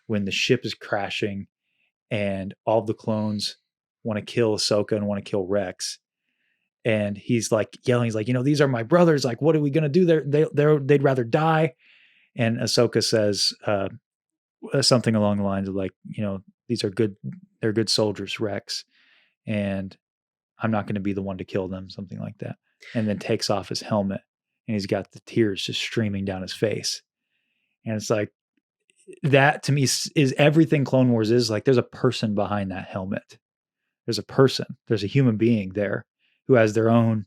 when the ship is crashing and all the clones want to kill Ahsoka and want to kill Rex. And he's like yelling, he's like, these are my brothers. Like, what are we going to do? They'd rather die. And Ahsoka says something along the lines of like, these are good. They're good soldiers, Rex. And I'm not going to be the one to kill them, something like that. And then takes off his helmet and he's got the tears just streaming down his face. And it's like, that to me is everything Clone Wars is. Like, there's a person behind that helmet. There's a person, there's a human being there who has their own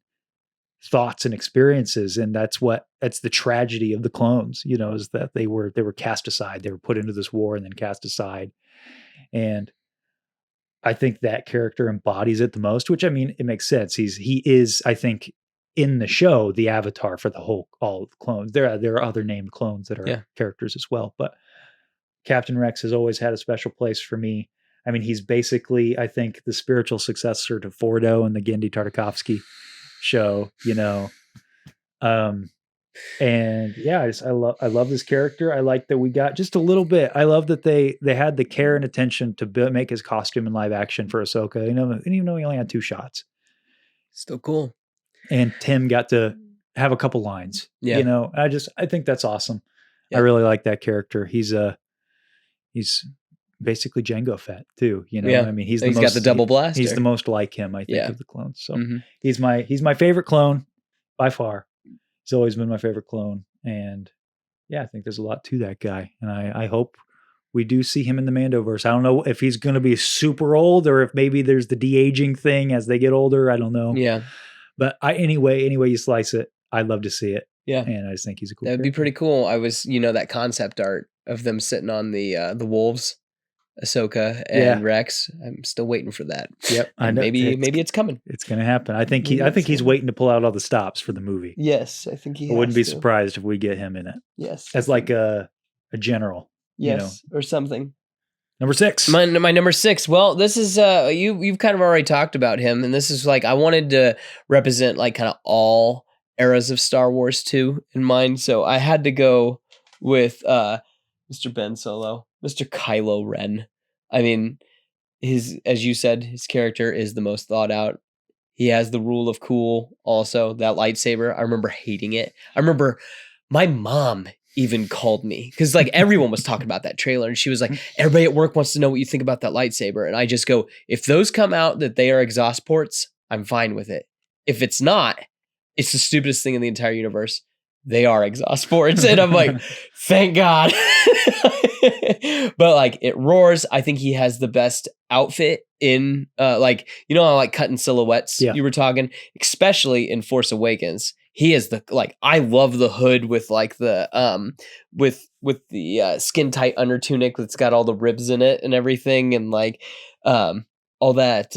thoughts and experiences. And that's the tragedy of the clones, you know, is that they were cast aside. They were put into this war and then cast aside. And I think that character embodies it the most, which, I mean, it makes sense. He is, I think, in the show, the avatar for all of the clones. There are other named clones that are characters as well, but Captain Rex has always had a special place for me. I mean, he's basically, I think, the spiritual successor to Fordo in the Genndy Tartakovsky show, you know. And yeah, I love this character. I like that we got just a little bit. I love that they had the care and attention to make his costume in live action for Ahsoka. You know, even though he only had 2 shots, still cool. And Tim got to have a couple lines. Yeah, you know, I think that's awesome. Yeah. I really like that character. He's basically Jango Fett too. You know, I mean, he's got the double blaster. He's the most like him, I think, of the clones. So he's my favorite clone by far. He's always been my favorite clone. And yeah, I think there's a lot to that guy. And I hope we do see him in the Mandoverse. I don't know if he's going to be super old or if maybe there's the de-aging thing as they get older. I don't know. Yeah. But anyway you slice it, I'd love to see it. Yeah. And I just think he's a cool That'd be pretty cool. I was, that concept art of them sitting on the wolves, Ahsoka and Rex. I'm still waiting for that. Yep. And maybe it's coming. It's going to happen. I think he's waiting to pull out all the stops for the movie. Yes, I think he I wouldn't be surprised if we get him in it. Yes. As like a general. Yes, or something. Number 6. My number 6. Well, this is you've kind of already talked about him, and this is like I wanted to represent like kind of all eras of Star Wars too in mind, so I had to go with Mr. Ben Solo, Mr. Kylo Ren. I mean, as you said, his character is the most thought out. He has the rule of cool. Also, that lightsaber, I remember hating it. I remember my mom even called me because like everyone was talking about that trailer and she was like, everybody at work wants to know what you think about that lightsaber. And I just go, if those come out that they are exhaust ports, I'm fine with it. If it's not, it's the stupidest thing in the entire universe. They are exhaust ports. And I'm like, thank God. But like it roars. I think he has the best outfit in like, like cutting silhouettes you were talking, especially in Force Awakens. He is I love the hood with like the with the skin tight under tunic that's got all the ribs in it and everything, and like all that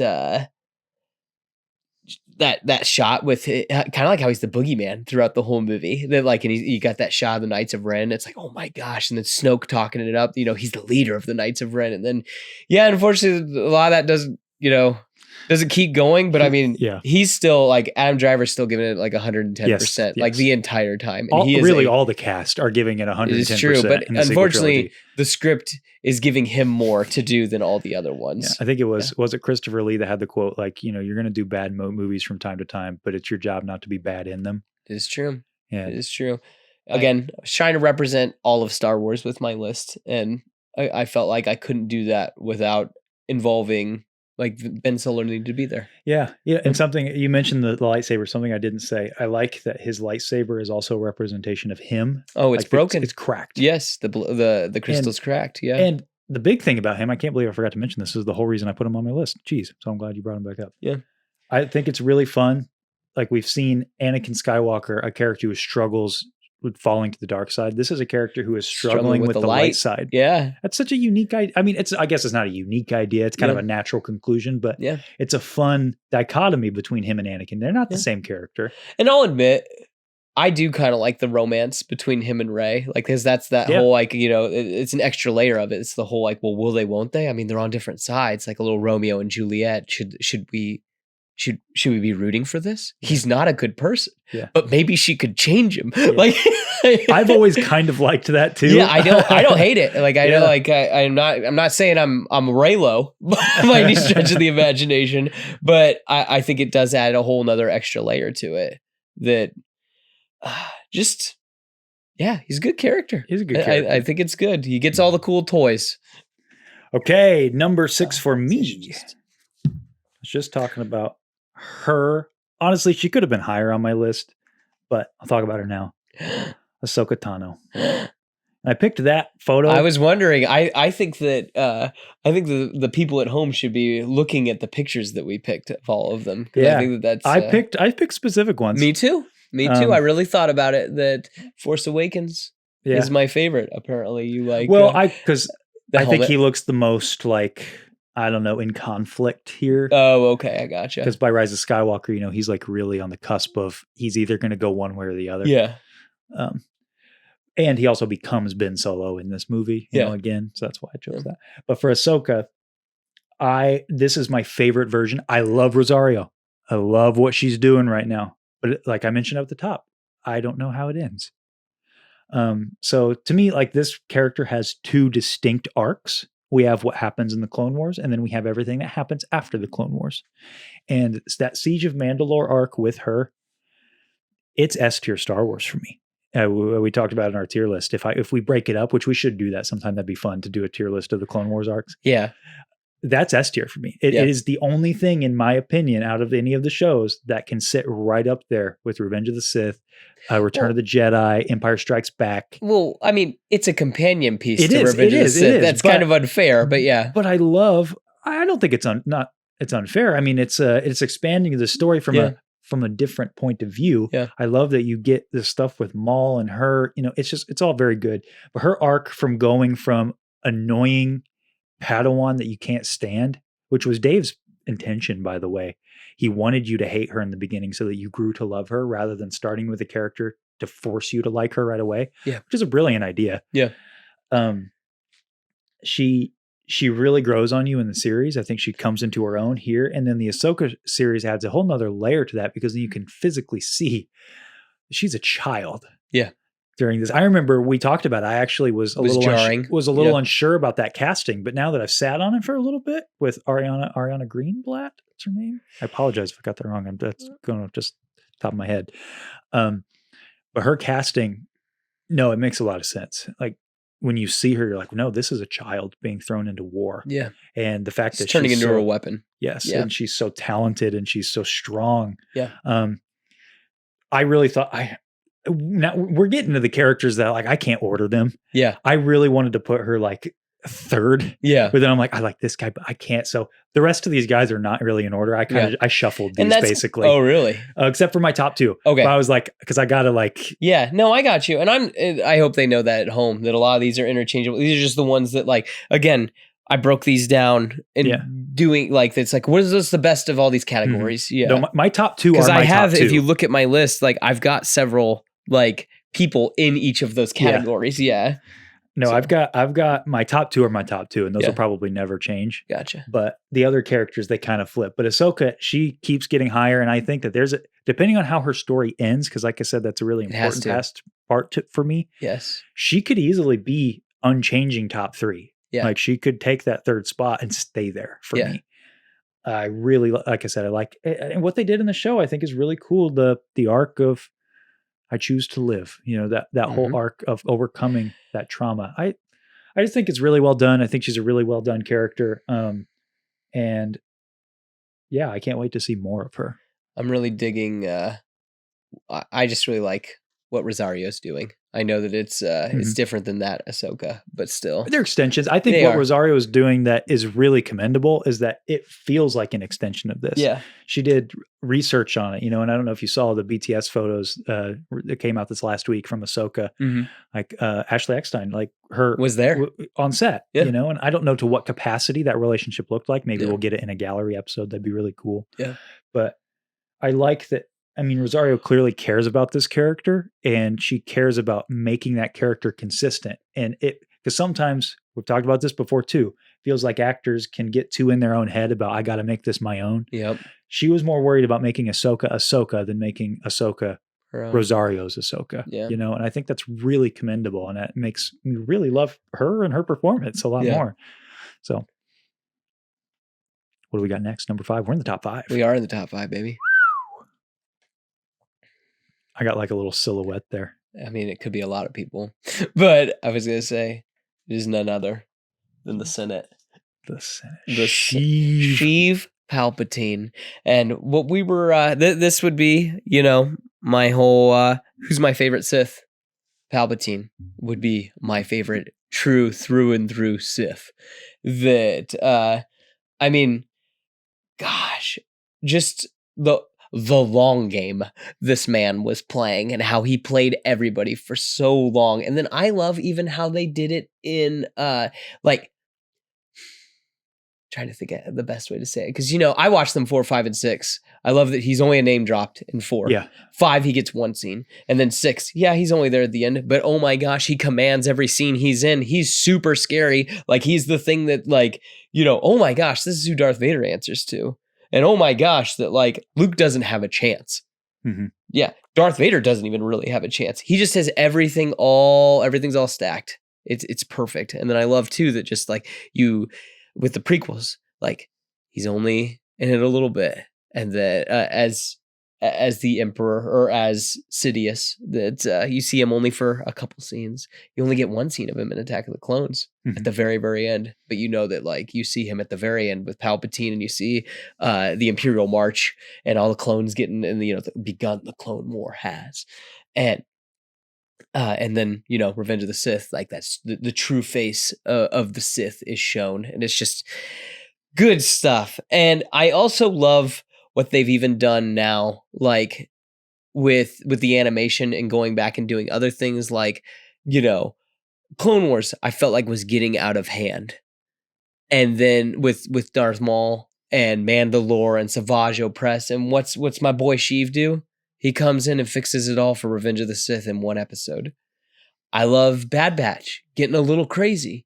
that shot with it, kind of like how he's the boogeyman throughout the whole movie. That like, and you got that shot of the Knights of Ren. It's like, oh my gosh, and then Snoke talking it up. He's the leader of the Knights of Ren, and then unfortunately, a lot of that doesn't keep going, but I mean, he's still like Adam Driver's still giving it like 110%, like the entire time. And all the cast are giving it 110%. It's true, but unfortunately, the script is giving him more to do than all the other ones. Yeah, I think it was it Christopher Lee that had the quote like, you're going to do bad movies from time to time, but it's your job not to be bad in them. It is true. Yeah, it is true. Again, I was trying to represent all of Star Wars with my list, and I felt like I couldn't do that without involving. Like Ben Solo needed to be there. Yeah. And something you mentioned the lightsaber, something I didn't say. I like that his lightsaber is also a representation of him. Oh, it's broken. It's cracked. Yes, the crystal's cracked. Yeah. And the big thing about him, I can't believe I forgot to mention this. Is the whole reason I put him on my list. Jeez, so I'm glad you brought him back up. Yeah. I think it's really fun. Like we've seen Anakin Skywalker, a character who struggles with falling to the dark side. This is a character who is struggling with the light side. Yeah. That's such a unique idea. I mean, I guess it's not a unique idea. It's kind of a natural conclusion, but it's a fun dichotomy between him and Anakin. They're not the same character. And I'll admit, I do kind of like the romance between him and Rey. Like, because that's that whole, like, it's an extra layer of it. It's the whole, like, well, will they, won't they? I mean, they're on different sides, like a little Romeo and Juliet. Should we be rooting for this? He's not a good person, but maybe she could change him. Yeah. Like I've always kind of liked that too. Yeah, I don't hate it. Like I know, like I'm not saying I'm Raylo by any stretch of the imagination, but I think it does add a whole nother extra layer to it that he's a good character. He's a good character. I think it's good. He gets all the cool toys. Okay, number 6 for me. I was just talking about her, honestly, she could have been higher on my list, but I'll talk about her now. Ahsoka Tano. I picked that photo. I was wondering. I think that the people at home should be looking at the pictures that we picked of all of them. Yeah, I think that's. I picked specific ones. Me too. I really thought about it. That Force Awakens is my favorite. Apparently, you like. Well, because I think helmet. he looks the most like, I don't know, in conflict here. Oh, okay, I gotcha. Because by Rise of Skywalker, he's like really on the cusp of he's either going to go one way or the other. Yeah. And he also becomes Ben Solo in this movie, you know, again. So that's why I chose that. But for Ahsoka, this is my favorite version. I love Rosario. I love what she's doing right now. But like I mentioned at the top, I don't know how it ends. So to me, like this character has two distinct arcs. We have what happens in the Clone Wars, and then we have everything that happens after the Clone Wars. And it's that Siege of Mandalore arc with her, it's S tier Star Wars for me. We talked about it in our tier list. If we break it up, which we should do that sometime, that'd be fun to do a tier list of the Clone Wars arcs. Yeah. That's S tier for me. It is the only thing, in my opinion, out of any of the shows that can sit right up there with Revenge of the Sith, Return of the Jedi, Empire Strikes Back. Well, I mean, it's a companion piece to Revenge of the Sith. That's kind of unfair, but yeah. But I don't think it's it's unfair. I mean, it's expanding the story from a different point of view. Yeah. I love that you get this stuff with Maul and her, it's all very good. But her arc from going from annoying Padawan that you can't stand, which was Dave's intention, by the way. He wanted you to hate her in the beginning so that you grew to love her rather than starting with a character to force you to like her right away. Yeah. Which is a brilliant idea. Yeah. She really grows on you in the series. I think she comes into her own here. And then the Ahsoka series adds a whole nother layer to that because then you can physically see she's a child. Yeah. During this, I remember we talked about it. I actually was a little jarring. unsure about that casting, but now that I've sat on it for a little bit with Ariana Greenblatt, what's her name? I apologize if I got that wrong. That's going to just top of my head. But her casting, no, it makes a lot of sense. Like when you see her, you're like, no, this is a child being thrown into war. Yeah. And the fact that turning she's into a weapon. Yes. Yeah. And she's so talented and she's so strong. Yeah. I really thought now we're getting to the characters that like I can't order them. Yeah. I really wanted to put her like third. Yeah. But then I'm like, I like this guy, but I can't. So the rest of these guys are not really in order. I shuffled these basically. Oh, really? Except for my top two. Okay. But I was like, because I gotta like. Yeah. No, I got you. And I hope they know that at home that a lot of these are interchangeable. These are just the ones that like, again, I broke these down and doing like, it's like, what is this the best of all these categories? Mm-hmm. Yeah. No, my top two are my top two. If you look at my list, like I've got several like people in each of those categories. Yeah. No, so. I've got my top two are my top two, and those will probably never change. Gotcha. But the other characters, they kind of flip. But Ahsoka, she keeps getting higher, and I think that depending on how her story ends, because like I said, that's a really important part for me. Yes. She could easily be unchanging top three. Yeah. Like she could take that third spot and stay there for me. I really, like I said, I like, and what they did in the show, I think is really cool. The arc of, I choose to live, that mm-hmm. whole arc of overcoming that trauma. I just think it's really well done. I think she's a really well done character. And yeah, I can't wait to see more of her. I'm really digging. I just really like what Rosario's doing. I know that it's different than that Ahsoka, but still. They're extensions. I think what Rosario is doing that is really commendable is that it feels like an extension of this. Yeah. She did research on it, and I don't know if you saw the BTS photos that came out this last week from Ahsoka. Mm-hmm. Like Ashley Eckstein, like her was there on set, and I don't know to what capacity that relationship looked like. Maybe we'll get it in a gallery episode. That'd be really cool. Yeah. But I like that. I mean, Rosario clearly cares about this character, and she cares about making that character consistent. And because sometimes we've talked about this before too, feels like actors can get too in their own head about, I got to make this my own. Yep. She was more worried about making Ahsoka than making Ahsoka Rosario's Ahsoka, and I think that's really commendable. And that makes me really love her and her performance a lot more. So what do we got next? Number 5. We're in the top 5. We are in the top 5, baby. I got like a little silhouette there. I mean, it could be a lot of people, but I was going to say it is none other than the Senate. The Senate. The Sheev Palpatine. And what we were, this would be, my whole, who's my favorite Sith? Palpatine would be my favorite true through and through Sith. That, I mean, gosh, just the long game this man was playing and how he played everybody for so long. And then I love even how they did it in, trying to think of the best way to say it. Because, I watched them 4, 5, and 6. I love that he's only a name dropped in 4. Yeah. 5, he gets one scene. And then 6, yeah, he's only there at the end. But oh my gosh, he commands every scene he's in. He's super scary. Like, he's the thing that, oh my gosh, this is who Darth Vader answers to. And oh my gosh, that, Luke doesn't have a chance. Mm-hmm. Yeah, Darth Vader doesn't even really have a chance. He just has everything's all stacked. It's perfect. And then I love, too, that just, with the prequels, he's only in it a little bit, and that as the Emperor or as Sidious, that you see him only for a couple scenes. You only get one scene of him in Attack of the Clones at the very, very end, but that you see him at the very end with Palpatine, and you see the Imperial March and all the clones getting, and begun the Clone War has, and then Revenge of the Sith, that's the true face of the Sith is shown, and it's just good stuff. And I also love what they've even done now, with the animation and going back and doing other things, Clone Wars, I felt like was getting out of hand, and then with Darth Maul and Mandalore and Savage Opress, and what's my boy Sheev do? He comes in and fixes it all for Revenge of the Sith in one episode. I love Bad Batch getting a little crazy.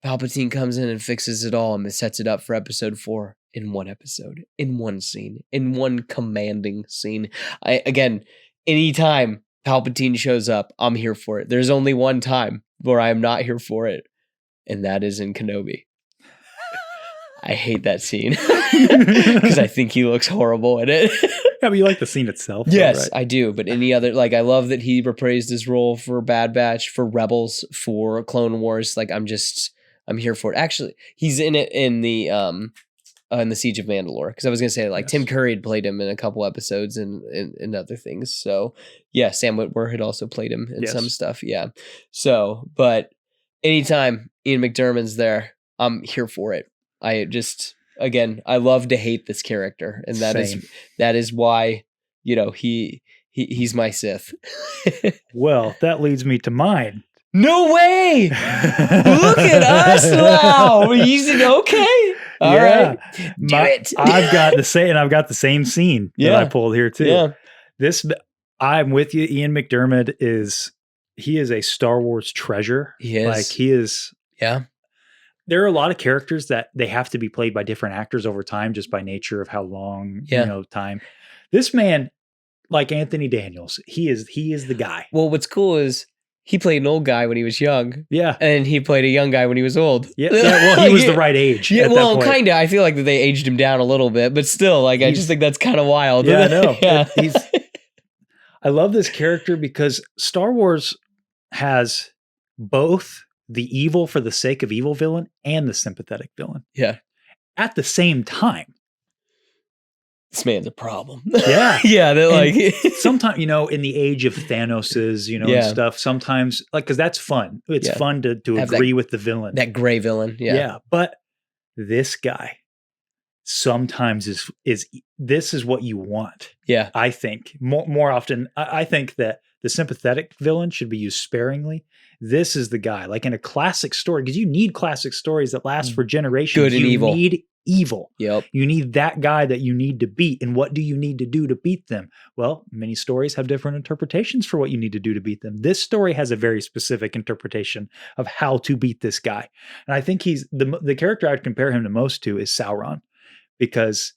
Palpatine comes in and fixes it all and sets it up for episode 4 in one episode, in one scene, in one commanding scene. Anytime Palpatine shows up, I'm here for it. There's only one time where I am not here for it, and that is in Kenobi. I hate that scene because I think he looks horrible in it. Yeah, but you like the scene itself. Yes, right? I do. But any other, I love that he reprised his role for Bad Batch, for Rebels, for Clone Wars. I'm here for it. Actually, he's in it in the Siege of Mandalore. Because I was going to say, yes. Tim Curry had played him in a couple episodes and other things. So, yeah, Sam Witwer had also played him in some stuff. Yeah. So, but anytime Ian McDiarmid's there, I'm here for it. I just, I love to hate this character, and that is why, he's my Sith. Well, that leads me to mine. No way! Look at us now. Okay. All right. Do it. I've got the same scene that I pulled here too. Yeah. I'm with you. Ian McDiarmid is a Star Wars treasure. He is. He is. Yeah. There are a lot of characters that they have to be played by different actors over time, just by nature of how long, time. This man, like Anthony Daniels, he is the guy. Well, what's cool is he played an old guy when he was young. Yeah. And he played a young guy when he was old. Yeah. Well, he was the right age. Yeah. Well, kind of. I feel like that they aged him down a little bit, but still, I just think that's kind of wild. Yeah, I know. Yeah. I love this character because Star Wars has both the evil for the sake of evil villain and the sympathetic villain. Yeah. At the same time. This man's a problem. Yeah. Yeah. They're sometimes, in the age of Thanos's, and stuff, sometimes because that's fun. It's fun to agree with the villain. That gray villain. Yeah. Yeah. But this guy sometimes this is what you want. Yeah. I think more often, I think that the sympathetic villain should be used sparingly. This is the guy, like in a classic story, because you need classic stories that last for generations. Good and evil. You need evil. Yep. You need that guy that you need to beat. And what do you need to do to beat them? Well, many stories have different interpretations for what you need to do to beat them. This story has a very specific interpretation of how to beat this guy. And I think he's the character I would compare him to most to is Sauron, because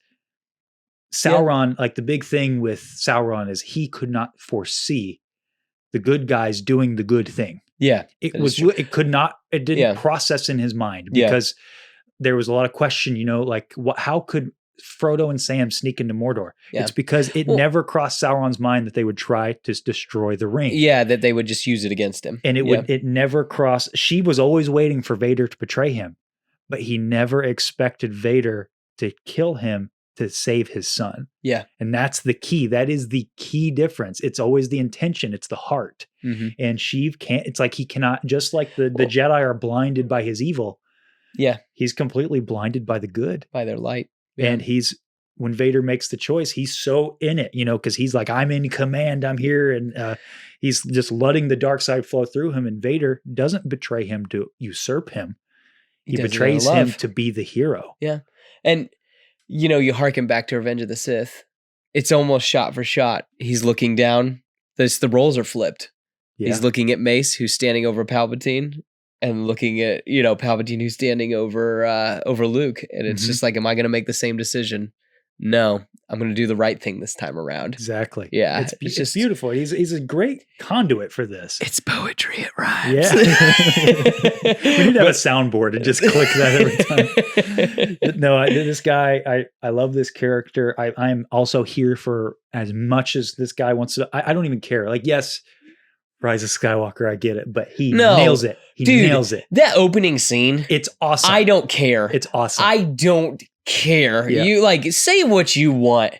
Sauron, the big thing with Sauron is he could not foresee the good guys doing the good thing. Yeah. It didn't process in his mind because there was a lot of question, how could Frodo and Sam sneak into Mordor? Yeah. It's because it never crossed Sauron's mind that they would try to destroy the ring. Yeah, that they would just use it against him. And it never crossed. She was always waiting for Vader to betray him, but he never expected Vader to kill him to save his son. Yeah. And that's the key. That is the key difference. It's always the intention. It's the heart. Mm-hmm. And Sheev can't, it's like he cannot, just like the Jedi are blinded by his evil. Yeah. He's completely blinded by the good. By their light. Yeah. And when Vader makes the choice, he's so in it, because he's like, I'm in command, I'm here. And he's just letting the dark side flow through him. And Vader doesn't betray him to usurp him. He betrays him to be the hero. Yeah. And, you harken back to Revenge of the Sith. It's almost shot for shot. He's looking down. The roles are flipped. Yeah. He's looking at Mace, who's standing over Palpatine, and looking at, Palpatine, who's standing over Luke. And it's just like, am I going to make the same decision? No, I'm going to do the right thing this time around. Exactly. Yeah. It's just beautiful. He's a great conduit for this. It's poetry. It rhymes. Yeah. We need to have a soundboard and just click that every time. No, this guy, I love this character. I'm also here for as much as this guy wants to. I don't even care. Like, yes, Rise of Skywalker, I get it, but he nails it. He nails it. That opening scene. It's awesome. I don't care. It's awesome. I don't care. Yeah. You say what you want.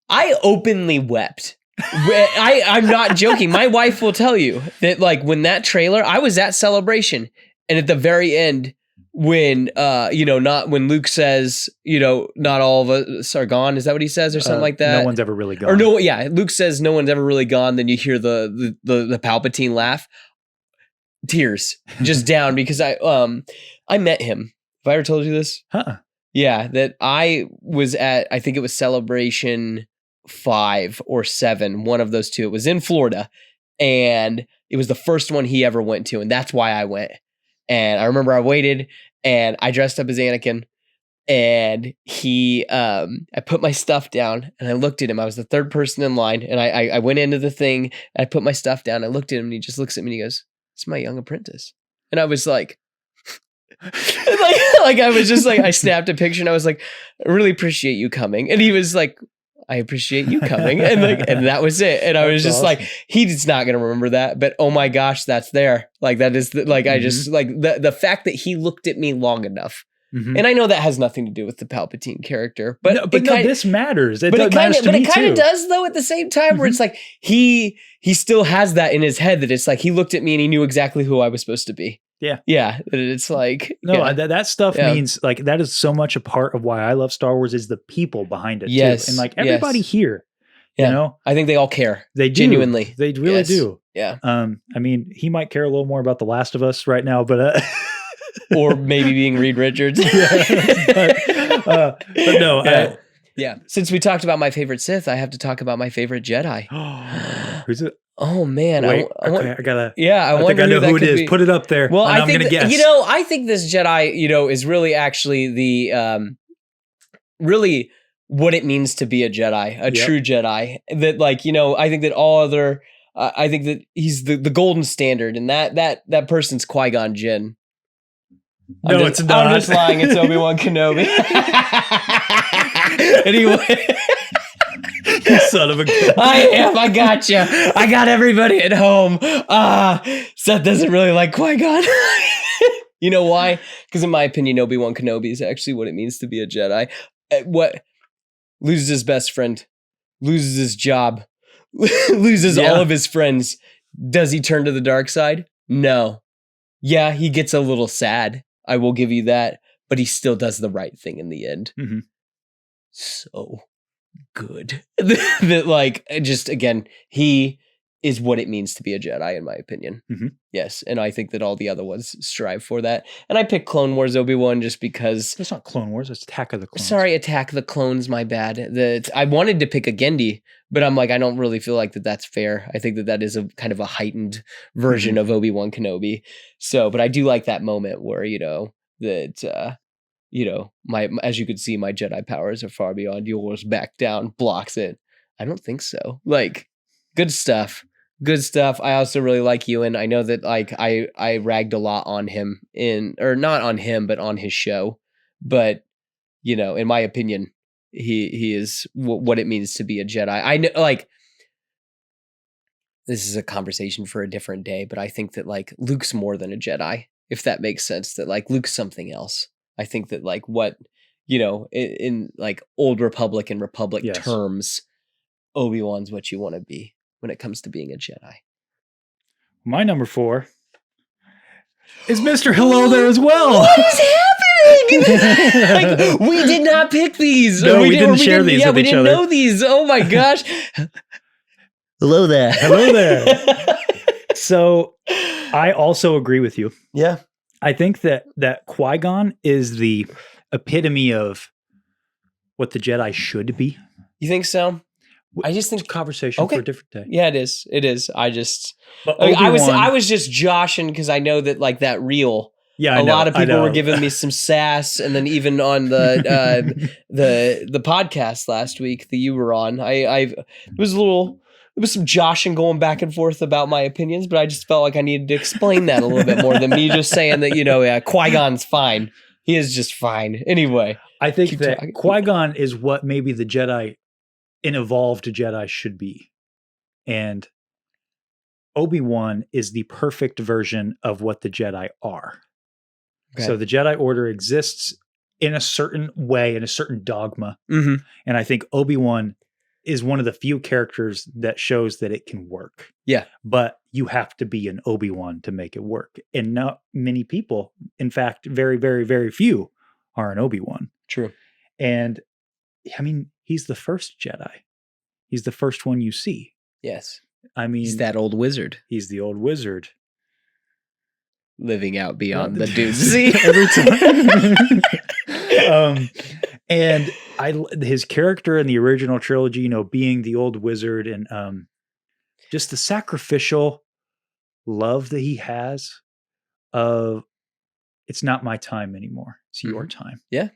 I openly wept. I'm not joking. My wife will tell you that when that trailer, I was at Celebration, and at the very end, when when Luke says, not all of us are gone, is that what he says or something like that? No one's ever really gone. Or no, yeah, Luke says no one's ever really gone. Then you hear the Palpatine laugh, tears just down, because I met him. Have I ever told you this? Yeah, that I was at, I think it was Celebration 5 or 7, one of those two. It was in Florida, and it was the first one he ever went to, and that's why I went. And I remember I waited, and I dressed up as Anakin, and I put my stuff down, and I looked at him. I was the third person in line, and I went into the thing, and I put my stuff down. I looked at him, and he just looks at me, and he goes, "It's my young apprentice." And I was like, I was just like, I snapped a picture, and I was like, "I really appreciate you coming." And he was like, "I appreciate you coming." And and that was it. And I was just awesome. He's not going to remember that, but oh my gosh, that's there. That is I just the fact that he looked at me long enough. Mm-hmm. And I know that has nothing to do with the Palpatine character, but this matters. It matters to me too. But it kind of does, though, at the same time, where it's he still has that in his head, that it's he looked at me and he knew exactly who I was supposed to be. Yeah. Yeah. It's that stuff means that is so much a part of why I love Star Wars, is the people behind it. Yes. Too. And everybody here, I think they all care. They do. Genuinely. They really do. Yeah. He might care a little more about The Last of Us right now, but or maybe being Reed Richards. but no. Yeah. Since we talked about my favorite Sith, I have to talk about my favorite Jedi. Who's it? Oh man, wait, I gotta. Yeah, I think I know who it is. Put it up there. Well, I'm gonna guess. I think this Jedi, is really actually the really what it means to be a Jedi, a true Jedi. That I think that all other, I think that he's the golden standard, and that person's Qui-Gon Jinn. It's not. I'm just lying. It's Obi-Wan Kenobi. Anyway. You son of a gun. I got you. I got everybody at home. Seth doesn't really like Qui-Gon. You know why? Because in my opinion, Obi-Wan Kenobi is actually what it means to be a Jedi. What loses his best friend, loses his job, loses all of his friends. Does he turn to the dark side? No. Yeah, he gets a little sad. I will give you that. But he still does the right thing in the end. Mm-hmm. So good. That just again, he is what it means to be a Jedi, in my opinion. Mm-hmm. Yes, and I think that all the other ones strive for that. And I picked Clone Wars Obi-Wan just because it's not Clone Wars, it's Attack of the Clones. Sorry, Attack of the Clones. My bad. I wanted to pick a Gendy, but I'm I don't really feel like that's fair. I think that is a kind of a heightened version of Obi-Wan Kenobi. So, but I do like that moment where that. As you could see, my Jedi powers are far beyond yours. Back down, blocks it. I don't think so. Good stuff. Good stuff. I also really like Ewan. I know that I ragged a lot on him not on him, but on his show. But in my opinion, he is what it means to be a Jedi. I know this is a conversation for a different day, but I think that Luke's more than a Jedi, if that makes sense. That Luke's something else. I think that what in like old Republic and Republic Yes. terms, Obi-Wan's what you want to be when it comes to being a Jedi. My number 4 is Mr. Hello There as well. What is happening? Like, we did not pick these. No, we didn't share these with we each didn't other. know these. Oh my gosh. Hello there. Hello there. So I also agree with you. Yeah. I think that Qui-Gon is the epitome of what the Jedi should be. You think so? I just think It's a conversation Okay. for a different day. Yeah, it is. It is. I just But like, I Obi-Wan- was just joshing because I know that like that reel. Yeah, A lot of people were giving me some sass, and then even on the the podcast last week that you were on, it was some joshing going back and forth about my opinions, but I just felt like I needed to explain that a little bit more than me just saying that Qui-Gon's fine. He is just fine. Anyway, I think Keep that talking. Qui-Gon is what maybe the Jedi, an evolved Jedi should be. And Obi-Wan is the perfect version of what the Jedi are. Okay. So the Jedi Order exists in a certain way, in a certain dogma. Mm-hmm. And I think Obi-Wan is one of the few characters that shows that it can work. Yeah. But you have to be an Obi-Wan to make it work. And not many people, in fact, very, very, very few are an Obi-Wan. True. And I mean, he's the first Jedi. He's the first one you see. Yes. I mean, He's that old wizard he's the old wizard. living out beyond the Dune Sea. Every time. And his character in the original trilogy, being the old wizard and just the sacrificial love that he has of it's not my time anymore. It's your time. Yeah.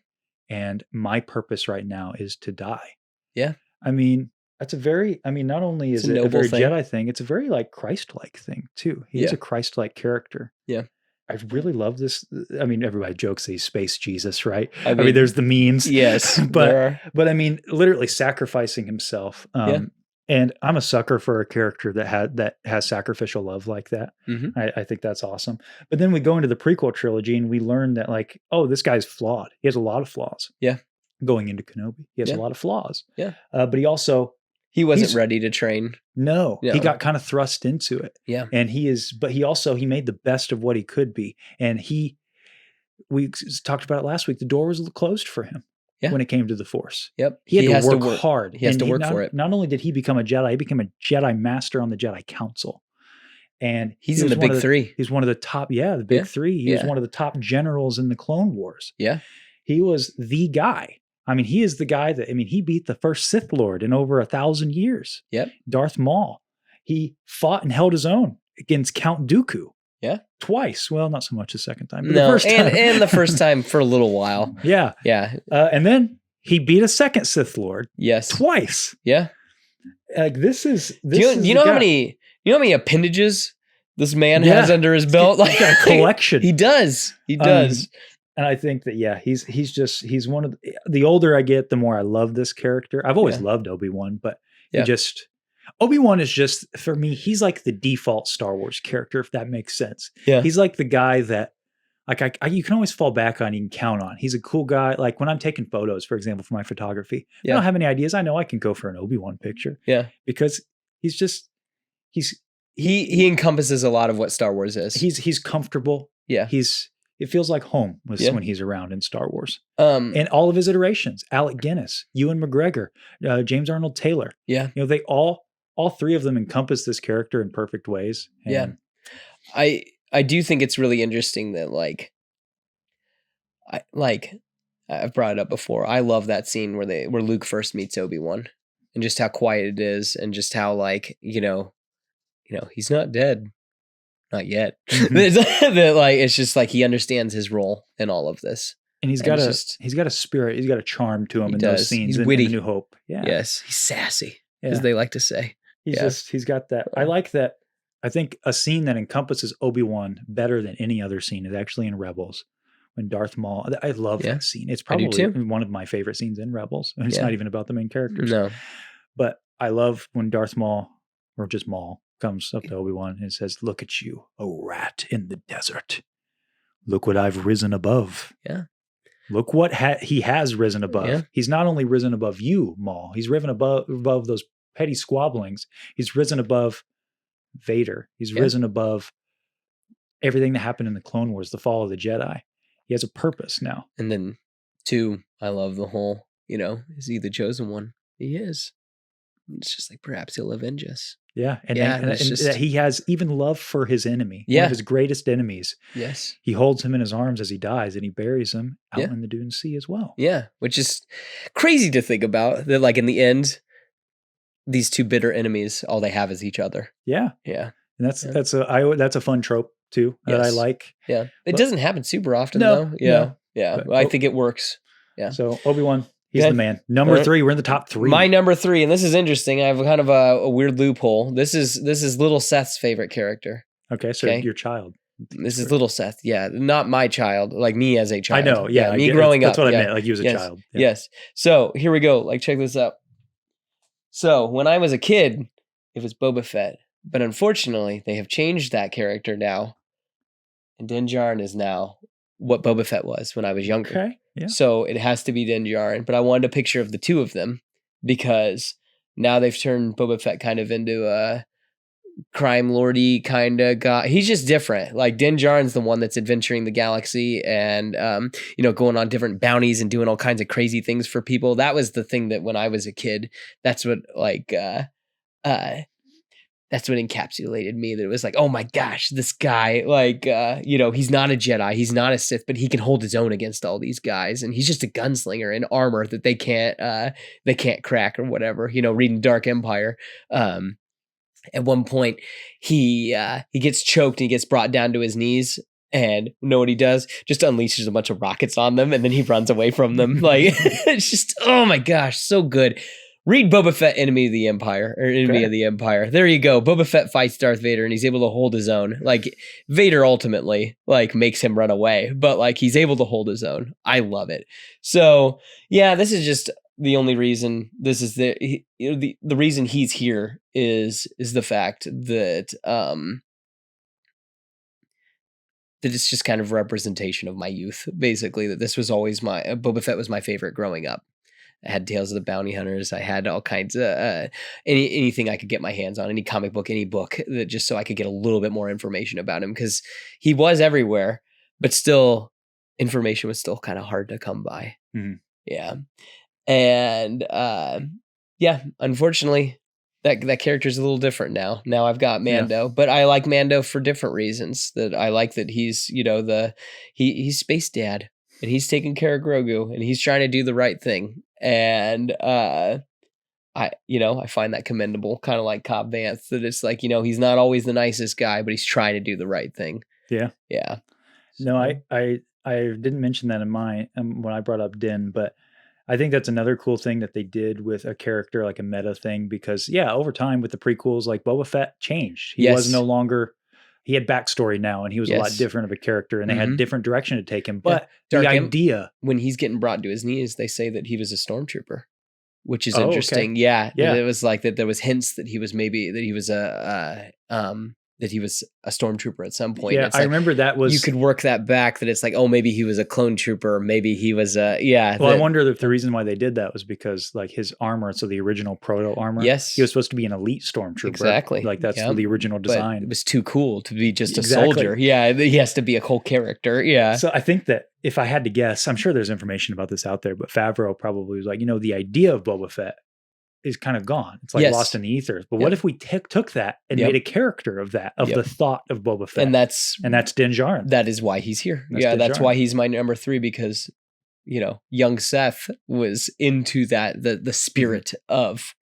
And my purpose right now is to die. Yeah. I mean, not only is It's a it a noble very thing. Jedi thing, it's a very like Christ-like thing too. He is Yeah. a Christ-like character. Yeah. I really love this. I mean, everybody jokes that he's space Jesus, right? I I mean, mean, there's the memes. Yes. But there are. But I mean, literally sacrificing himself. Yeah. And I'm a sucker for a character that has sacrificial love like that. Mhm. I think that's awesome. But then we go into the prequel trilogy and we learn that like, oh, this guy's flawed. He has a lot of flaws. Yeah. Going into Kenobi, he has Yeah. a lot of flaws. Yeah. But he also He wasn't he's- ready to train. no, Yeah. he got kind of thrust into it. Yeah. And he made the best of what he could be. And we talked about it last week. The door was closed for him Yeah. when it came to the Force. Yep. He had has to work hard. He has And to work for it. Not only did he become a Jedi, he became a Jedi Master on the Jedi Council. And He's he in was the one big of three. He's one of the top, the big Yeah. three. He was Yeah. one of the top generals in the Clone Wars. Yeah. He was the guy. I mean, he is the guy he beat the first Sith Lord in over 1,000 years. Yep. Darth Maul. He fought and held his own against Count Dooku. Yeah. Twice. Well, not so much the second time, but No, the first time. and the first time for a little while. Yeah. Yeah. And then he beat a second Sith Lord Yes. twice. Yeah. Like this is Do you know how many appendages this man has under his belt? He's got a collection. He does. He does. And I think that he's one of the older I get, the more I love this character. I've always loved Obi-Wan, but Obi-Wan is just, for me, he's like the default Star Wars character, if that makes sense. Yeah. He's like the guy that you can always fall back on, you can count on. He's a cool guy. Like when I'm taking photos, for example, for my photography, I don't have any ideas. I know I can go for an Obi-Wan picture. Yeah. Because he encompasses a lot of what Star Wars is. he's comfortable. Yeah. It feels like home when he's around in Star Wars. And all of his iterations, Alec Guinness, Ewan McGregor, James Arnold Taylor. Yeah. They all three of them encompass this character in perfect ways. And I do think it's really interesting that I've brought it up before. I love that scene where Luke first meets Obi-Wan and just how quiet it is and just how he's not dead. Not yet. It's just like he understands his role in all of this. And he's got a spirit, he's got a charm to him in those scenes. He's witty. In New Hope. Yeah. Yes. He's sassy, as Yeah. they like to say. He's got that. I like that. I think a scene that encompasses Obi-Wan better than any other scene is actually in Rebels. When Darth Maul, I love that scene. It's probably one of my favorite scenes in Rebels. And it's not even about the main characters. No. But I love when Darth Maul, or just Maul, comes up to Obi-Wan and says, "Look at you, a rat in the desert. Look what I've risen above." Yeah. Look what he has risen above. Yeah. He's not only risen above you, Maul. He's risen above those petty squabblings. He's risen above Vader. He's risen above everything that happened in the Clone Wars, the fall of the Jedi. He has a purpose now. And then 2, I love the whole, is he the chosen one? He is. It's just like, perhaps he'll avenge us. Yeah. And that he has even love for his enemy. One of his greatest enemies. Yes. He holds him in his arms as he dies, and he buries him out in the Dune Sea as well. Yeah. Which is crazy to think about, that like in the end, these 2 bitter enemies, all they have is each other. Yeah. Yeah. And that's a fun trope too that I like. Yeah. It doesn't happen super often though. Yeah. No. Yeah. But, I think it works. Yeah. So Obi-Wan, he's the man. Number 3, we're in the top 3. My number 3, and this is interesting. I have kind of a weird loophole. This is little Seth's favorite character. Okay, so your child. This is little Seth. Yeah, not my child, like me as a child. I know. Yeah, me growing up. That's what I meant. Like you as a child. Yeah. Yes. So here we go. Like check this out. So when I was a kid, it was Boba Fett, but unfortunately, they have changed that character now, and Din Djarin is now what Boba Fett was when I was younger. Okay. Yeah. So it has to be Din Djarin, but I wanted a picture of the 2 of them because now they've turned Boba Fett kind of into a crime lordy kind of guy. He's just different. Like Din Djarin's the one that's adventuring the galaxy and going on different bounties and doing all kinds of crazy things for people. That was the thing that when I was a kid, that's what that's what encapsulated me. That it was like, oh my gosh, this guy, he's not a Jedi, he's not a Sith, but he can hold his own against all these guys, and he's just a gunslinger in armor that they can't crack or whatever. Reading Dark Empire. At one point, he gets choked and he gets brought down to his knees. And you know what he does? Just unleashes a bunch of rockets on them, and then he runs away from them. Like it's just, oh my gosh, so good. Read Boba Fett, Enemy of the Empire, or Enemy of the Empire. There you go. Boba Fett fights Darth Vader, and he's able to hold his own. Like Vader ultimately, makes him run away, but he's able to hold his own. I love it. So yeah, this is just the only reason. This is the reason he's here is the fact that that it's just kind of representation of my youth, basically. That this was always Boba Fett was my favorite growing up. I had Tales of the Bounty Hunters. I had all kinds of anything I could get my hands on, any comic book, any book, that just so I could get a little bit more information about him, because he was everywhere, but still information was still kind of hard to come by. Mm-hmm. Yeah. And unfortunately, that character's a little different now. Now I've got Mando, but I like Mando for different reasons. That I like that he's, he's Space Dad, and he's taking care of Grogu, and he's trying to do the right thing. And I find that commendable, kind of like Cobb Vanth, that it's like, he's not always the nicest guy, but he's trying to do the right thing. Yeah. Yeah. No, I didn't mention that in mine when I brought up Din, but I think that's another cool thing that they did with a character, like a meta thing, because over time with the prequels, like Boba Fett changed. He was no longer, he had backstory now, and he was a lot different of a character, and they had a different direction to take him. But the idea, when he's getting brought to his knees, they say that he was a stormtrooper, which is interesting. Okay. Yeah. It was like that. There was hints that he was that he was a stormtrooper at some point. Yeah, I remember that was... You could work that back, that it's like, oh, maybe he was a clone trooper. Maybe he was a... Yeah. Well, I wonder if the reason why they did that was because, his armor, so the original proto armor, he was supposed to be an elite stormtrooper. Exactly. That's the original design. But it was too cool to be just a soldier. Yeah, he has to be a whole character. Yeah. So I think that if I had to guess, I'm sure there's information about this out there, but Favreau probably was like, the idea of Boba Fett is kind of gone. It's lost in the ethers. But what if we took that and made a character of that, of the thought of Boba Fett? And that's Din Djarin. That is why he's here. That's why he's my number 3, because, young Seth was into that, the spirit of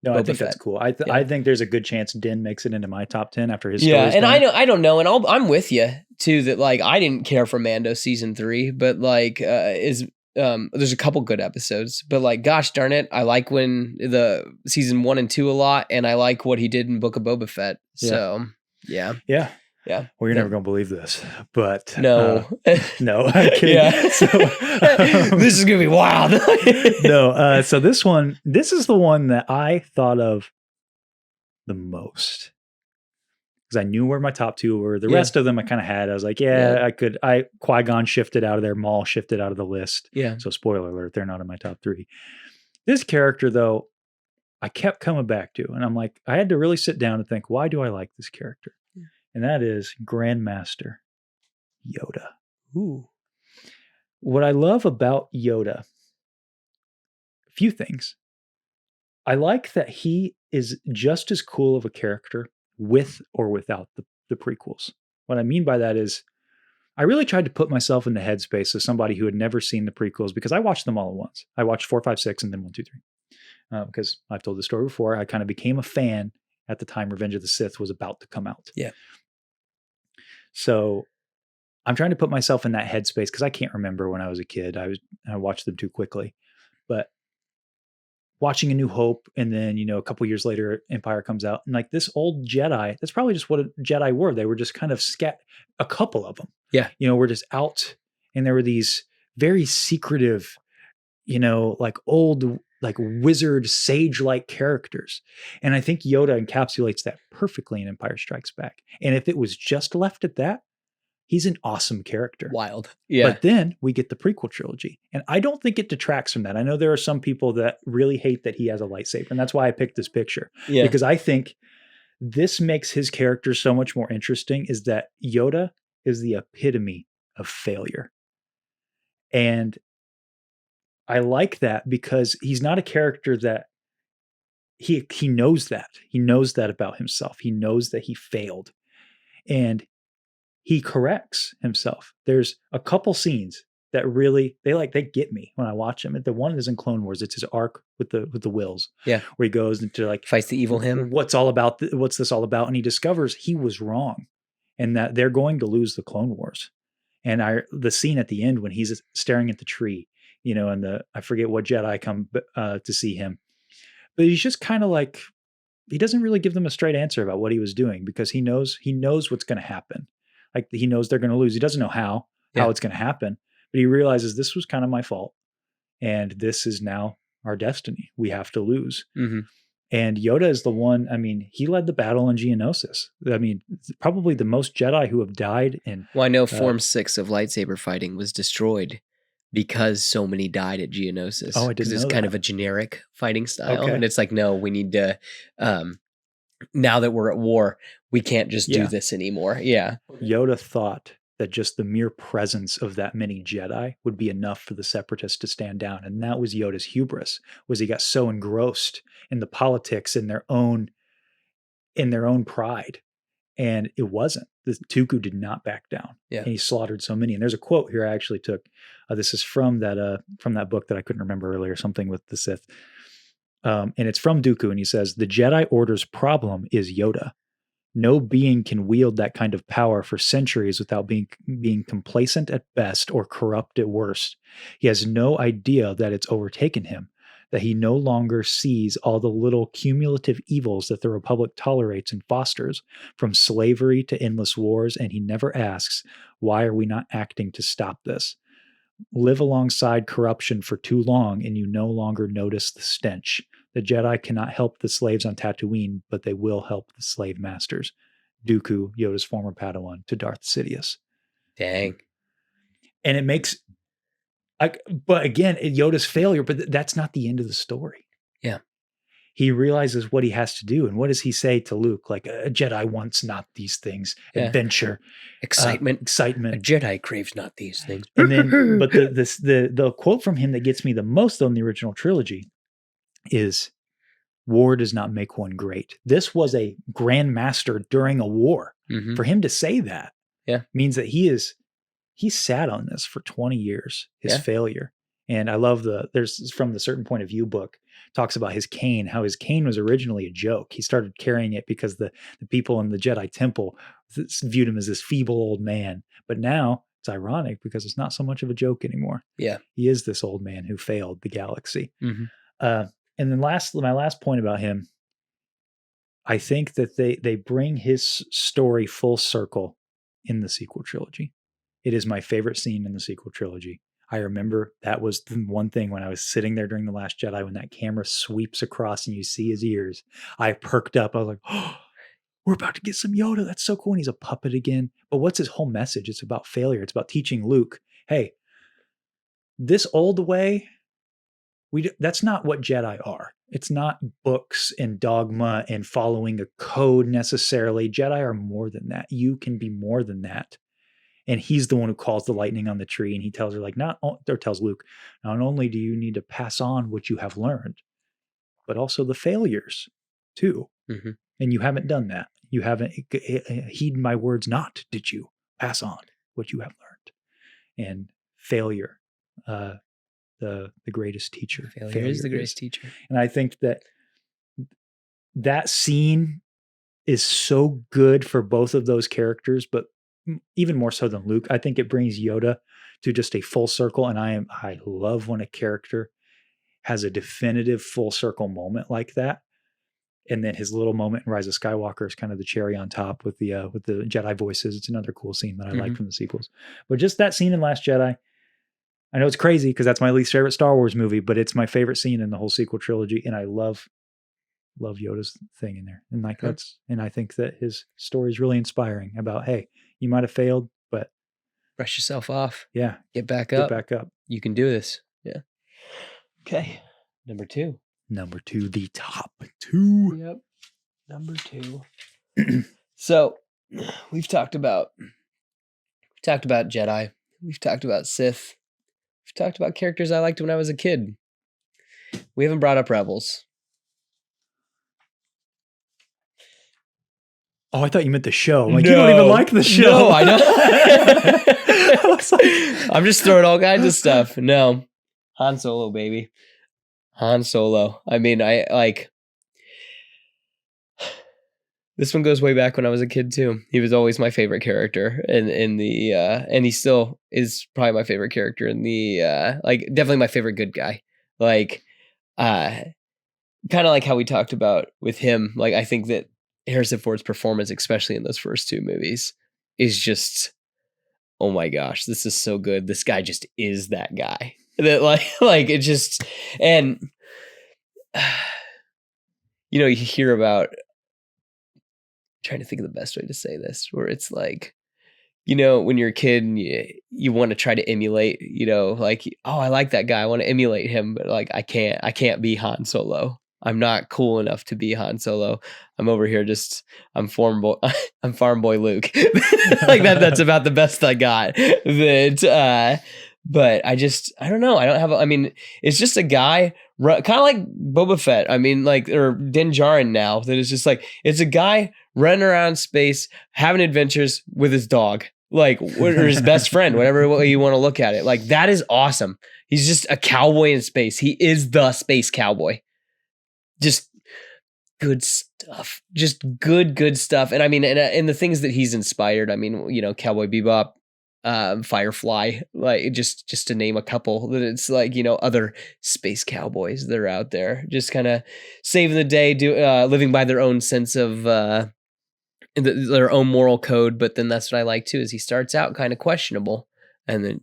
No, Boba I think Fett. that's cool. I think there's a good chance Din makes it into my top 10 after his and done. I don't know, and I'm with you too, that I didn't care for Mando season 3, but there's a couple good episodes, but gosh darn it, I like when the season 1 and 2 a lot, and I like what he did in Book of Boba Fett. So yeah. Well, you're never gonna believe this, but no, no, I'm kidding. Yeah. So, this is gonna be wild. No, so this is the one that I thought of the most. because I knew where my top 2 were. The Yeah. rest of them I kind of had. I was like, Qui-Gon shifted out of there. Maul shifted out of the list. Yeah. So spoiler alert, they're not in my top 3. This character, though, I kept coming back to. And I'm like, I had to really sit down and think, why do I like this character? Yeah. And that is Grandmaster Yoda. Ooh. What I love about Yoda, a few things. I like that he is just as cool of a character with or without the prequels. What I mean by that is I really tried to put myself in the headspace of somebody who had never seen the prequels because I watched them all at once. I watched 4, 5, 6, and then 1, 2, 3. Because I've told the story before, I kind of became a fan at the time Revenge of the Sith was about to come out. Yeah. So I'm trying to put myself in that headspace because I can't remember when I was a kid. I watched them too quickly. But watching A New Hope, and then, a couple years later, Empire comes out, and like this old Jedi, that's probably just what a Jedi were. They were just kind of a couple of them. Yeah. Were just out, and there were these very secretive, like old, like wizard, sage-like characters. And I think Yoda encapsulates that perfectly in Empire Strikes Back. And if it was just left at that, he's an awesome character. Wild. Yeah. But then we get the prequel trilogy. And I don't think it detracts from that. I know there are some people that really hate that he has a lightsaber. And that's why I picked this picture. Yeah. Because I think this makes his character so much more interesting, is that Yoda is the epitome of failure. And I like that because he's not a character that he knows that. He knows that about himself. He knows that he failed. And he corrects himself. There's a couple scenes that really they get me when I watch him. The one is in Clone Wars. It's his arc with the Wills. Yeah, where he goes into like fights the evil him. What's this all about? And he discovers he was wrong, and that they're going to lose the Clone Wars. And the scene at the end when he's staring at the tree, and I forget what Jedi come to see him, but he's just kind of like, he doesn't really give them a straight answer about what he was doing because he knows what's going to happen. Like he knows they're going to lose. He doesn't know how it's going to happen, but he realizes this was kind of my fault. And this is now our destiny. We have to lose. Mm-hmm. And Yoda is the one, he led the battle in Geonosis. Probably the most Jedi who have died in. Well, I know Form 6 of lightsaber fighting was destroyed because so many died at Geonosis. Oh, I didn't know because it's kind of a generic fighting style. Okay. And it's like, no, we need to, now that we're at war, we can't just do this anymore. Yeah. Yoda thought that just the mere presence of that many Jedi would be enough for the Separatists to stand down. And that was Yoda's hubris, was he got so engrossed in the politics in their own pride. And it wasn't. The Dooku did not back down. Yeah. And he slaughtered so many. And there's a quote here I actually took. This is from that book that I couldn't remember earlier, something with the Sith. And it's from Dooku. And he says, "The Jedi Order's problem is Yoda. No being can wield that kind of power for centuries without being complacent at best or corrupt at worst. He has no idea that it's overtaken him, that he no longer sees all the little cumulative evils that the Republic tolerates and fosters, from slavery to endless wars, and he never asks, why are we not acting to stop this? Live alongside corruption for too long and you no longer notice the stench. The Jedi cannot help the slaves on Tatooine, but they will help the slave masters." Dooku, Yoda's former Padawan, to Darth Sidious. Dang. And it makes, but again, Yoda's failure, but that's not the end of the story. Yeah. He realizes what he has to do. And what does he say to Luke? Like, a Jedi wants not these things. Yeah. Adventure. Excitement. Excitement. A Jedi craves not these things. And then, but the quote from him that gets me the most on the original trilogy is, "War does not make one great." This was a grandmaster during a war. Mm-hmm. For him to say that means that he sat on this for 20 years, his failure. And I love there's from the Certain Point of View book, talks about his cane, how his cane was originally a joke. He started carrying it because the people in the Jedi Temple viewed him as this feeble old man. But now it's ironic because it's not so much of a joke anymore. Yeah. He is this old man who failed the galaxy. Mm-hmm. And then my last point about him, I think that they bring his story full circle in the sequel trilogy. It is my favorite scene in the sequel trilogy. I remember that was the one thing when I was sitting there during The Last Jedi, when that camera sweeps across and you see his ears, I perked up. I was like, "Oh, we're about to get some Yoda. That's so cool. And he's a puppet again. But what's his whole message? It's about failure. It's about teaching Luke, hey, this old way, that's not what Jedi are. It's not books and dogma and following a code necessarily. Jedi are more than that. You can be more than that. And he's the one who calls the lightning on the tree, and he tells her, like, tells Luke, not only do you need to pass on what you have learned, but also the failures too. Mm-hmm. And you haven't done that. You haven't heed my words not, did you? Pass on what you have learned. And failure, the greatest teacher. Failure is the greatest teacher. And I think that scene is so good for both of those characters, but even more so than Luke. I think it brings Yoda to just a full circle. And I love when a character has a definitive full circle moment like that. And then his little moment in Rise of Skywalker is kind of the cherry on top with the Jedi voices. It's another cool scene that I like from the sequels. But just that scene in Last Jedi, I know it's crazy because that's my least favorite Star Wars movie, but it's my favorite scene in the whole sequel trilogy. And I love Yoda's thing in there. And and I think that his story is really inspiring about, hey, you might have failed, but brush yourself off. Yeah. Get back up. Get back up. You can do this. Yeah. Okay. Number 2, the top 2. Yep. Number 2. So we've talked about Jedi. We've talked about Sith. We've talked about characters I liked when I was a kid. We haven't brought up Rebels. Oh, I thought you meant the show. Like, no, you don't even like the show. No, I don't. I'm just throwing all kinds of stuff. No. Han Solo, baby. Han Solo. I mean, I like... This one goes way back when I was a kid too. He was always my favorite character in the and he still is probably my favorite character in the like definitely my favorite good guy. Like kind of like how we talked about with him. Like I think that Harrison Ford's performance, especially in those first 2 movies, is just, oh my gosh, this is so good. This guy just is that guy. That like it just, and you know, you hear about, trying to think of the best way to say this, where it's like, you know, when you're a kid and you want to try to emulate, you know, like, oh, I like that guy, I want to emulate him, but like I can't be Han Solo. I'm not cool enough to be Han Solo. I'm over here I'm farm boy Luke. Like that's about the best I got. But I don't know. I mean, it's just a guy, kind of like Boba Fett. I mean, like, or Din Djarin now, that is just like, it's a guy running around space, having adventures with his dog, like, or his best friend, whatever way you want to look at it. Like, that is awesome. He's just a cowboy in space. He is the space cowboy. Just good stuff. Just good stuff. And I mean, and the things that he's inspired, I mean, you know, Cowboy Bebop, Firefly, like just to name a couple, that it's like, you know, other space cowboys that are out there just kind of saving the day, living by their own sense of their own moral code. But then that's what I like too, is he starts out kind of questionable and then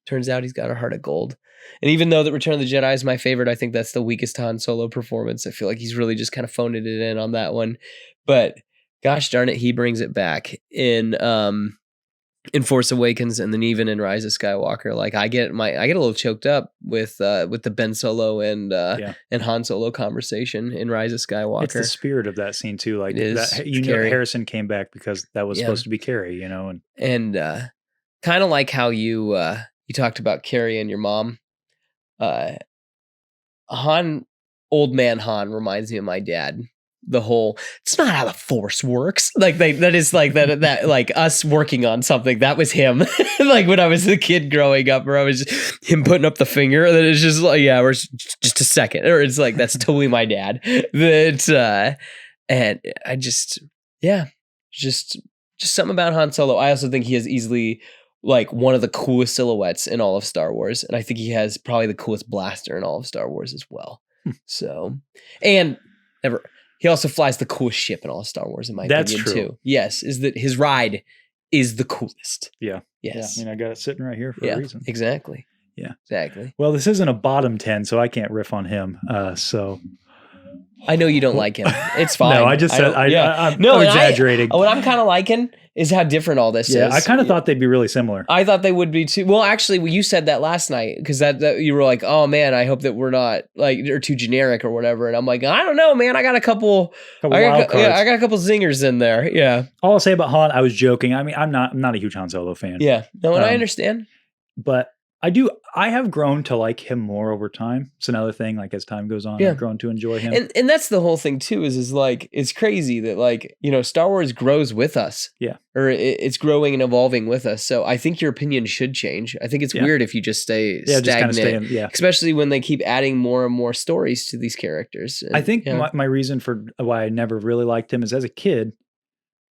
turns out he's got a heart of gold. And even though that Return of the Jedi is my favorite, I think that's the weakest Han Solo performance. I feel like he's really just kind of phoned it in on that one. But gosh darn it, he brings it back in Force Awakens, and then even in Rise of Skywalker. Like I get a little choked up with the Ben Solo and Han Solo conversation in Rise of Skywalker. It's the spirit of that scene too. Like that, you know, Harrison came back because that was supposed to be Carrie, you know, and kind of like how you talked about Carrie and your mom. Old man Han reminds me of my dad. The whole, it's not how the Force works. Like that is like that like us working on something. That was him. Like when I was a kid growing up, where I was him putting up the finger, and then it's just like, yeah, we're just a second. Or it's like, that's totally my dad. That and I just something about Han Solo. I also think he is easily like one of the coolest silhouettes in all of Star Wars. And I think he has probably the coolest blaster in all of Star Wars as well. So, and he also flies the coolest ship in all of Star Wars, in my opinion, too. Yes, is that his ride is the coolest. Yeah. Yes. Yeah. I mean, I got it sitting right here for a reason. Exactly. Yeah. Exactly. Well, this isn't a bottom 10, so I can't riff on him. So I know you don't like him. It's fine. No, I just said I'm and exaggerating. What I'm kind of liking is how different all this is. I kind of thought they'd be really similar. I thought they would be too. Well, actually, you said that last night because that you were like, "Oh man, I hope that we're not like they're too generic or whatever." And I'm like, I don't know, man. I got a couple wild cards. I got a couple zingers in there. Yeah. All I'll say about Han, I was joking. I mean, I'm not a huge Han Solo fan. Yeah. No, and I understand. But I have grown to like him more over time. It's another thing, like as time goes on, I've grown to enjoy him. And that's the whole thing too, is like, it's crazy that like, Star Wars grows with us. Yeah. Or it's growing and evolving with us. So I think your opinion should change. I think it's weird if you just stay stagnant. Just kind of stay in, especially when they keep adding more and more stories to these characters. And, I think my reason for why I never really liked him is as a kid,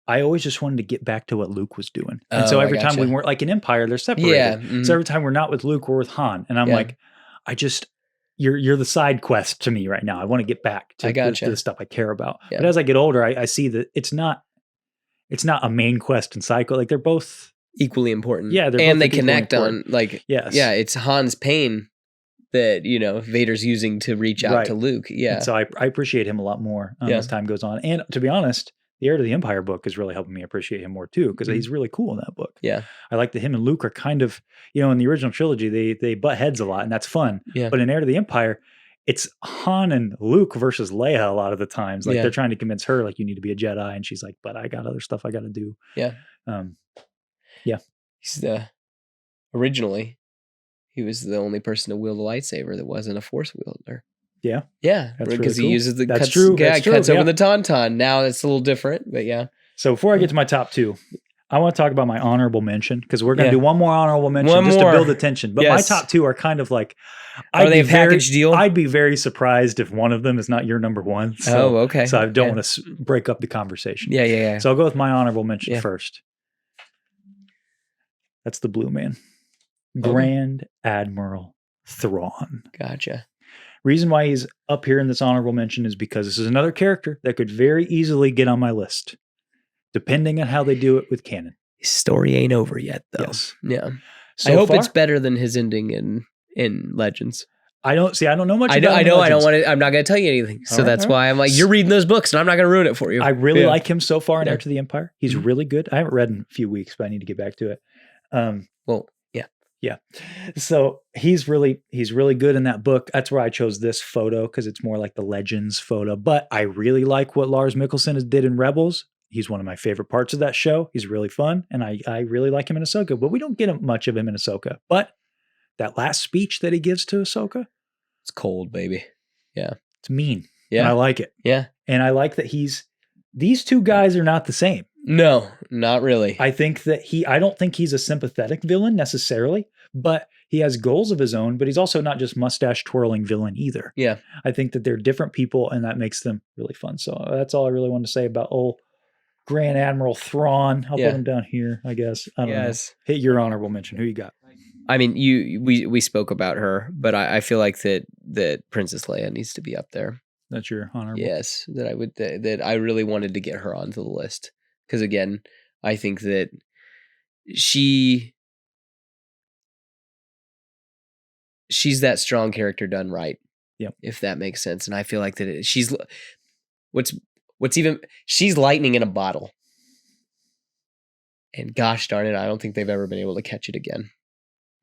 I always just wanted to get back to what Luke was doing. And so every time we weren't like in Empire, they're separated. Yeah. Mm-hmm. So every time we're not with Luke, we're with Han. And I'm like, you're the side quest to me right now. I want to get back to the stuff I care about. Yeah. But as I get older, I see that it's not a main quest and cycle. Like they're both equally important. Yeah. And they connect on like, it's Han's pain that, Vader's using to reach out to Luke. Yeah. And so I appreciate him a lot more as time goes on. And to be honest, the Heir to the Empire book is really helping me appreciate him more too, because he's really cool in that book. Yeah. I like that him and Luke are kind of, in the original trilogy, they butt heads a lot and that's fun. Yeah. But in Heir to the Empire, it's Han and Luke versus Leia a lot of the times. Like they're trying to convince her, like, you need to be a Jedi. And she's like, but I got other stuff I got to do. Yeah. He's originally, he was the only person to wield a lightsaber that wasn't a Force wielder. Yeah. Yeah. That's because really he cool. uses the That's cuts, true. cuts over the tauntaun. Now it's a little different, but yeah. So before I get to my top two, I want to talk about my honorable mention, because we're going to do one more honorable mention to build the tension. But my top two are kind of like, are they a package deal? I'd be very surprised if one of them is not your number one. So, okay. So I don't want to break up the conversation. Yeah. So I'll go with my honorable mention first. That's the Blue Man. Grand Admiral Thrawn. Gotcha. Reason why he's up here in this honorable mention is because this is another character that could very easily get on my list, depending on how they do it with canon. His story ain't over yet, though. Yes. Yeah. So I hope it's better than his ending in Legends. I don't know much. I know. I don't want to. I'm not going to tell you anything. So that's why I'm like, you're reading those books, and I'm not going to ruin it for you. I really like him so far in Heir to the Empire. He's really good. I haven't read in a few weeks, but I need to get back to it. Yeah. So he's really good in that book. That's where I chose this photo, because it's more like the Legends photo. But I really like what Lars Mikkelsen did in Rebels. He's one of my favorite parts of that show. He's really fun, and I really like him in Ahsoka. But we don't get much of him in Ahsoka. But that last speech that he gives to Ahsoka, it's cold, baby. Yeah, it's mean. Yeah, and I like it. Yeah, and I like that these two guys are not the same. No, not really. I think that I don't think he's a sympathetic villain necessarily, but he has goals of his own, but he's also not just mustache twirling villain either. Yeah. I think that they're different people, and that makes them really fun. So that's all I really wanted to say about old Grand Admiral Thrawn. I'll put him down here, I guess. I don't know. Hit your honorable mention. Who you got? I mean, we spoke about her, but I feel like that Princess Leia needs to be up there. That's your honorable. Yes, that I really wanted to get her onto the list. Because again, I think that she's that strong character done right. Yep. If that makes sense. And I feel like that she's lightning in a bottle. And gosh darn it, I don't think they've ever been able to catch it again.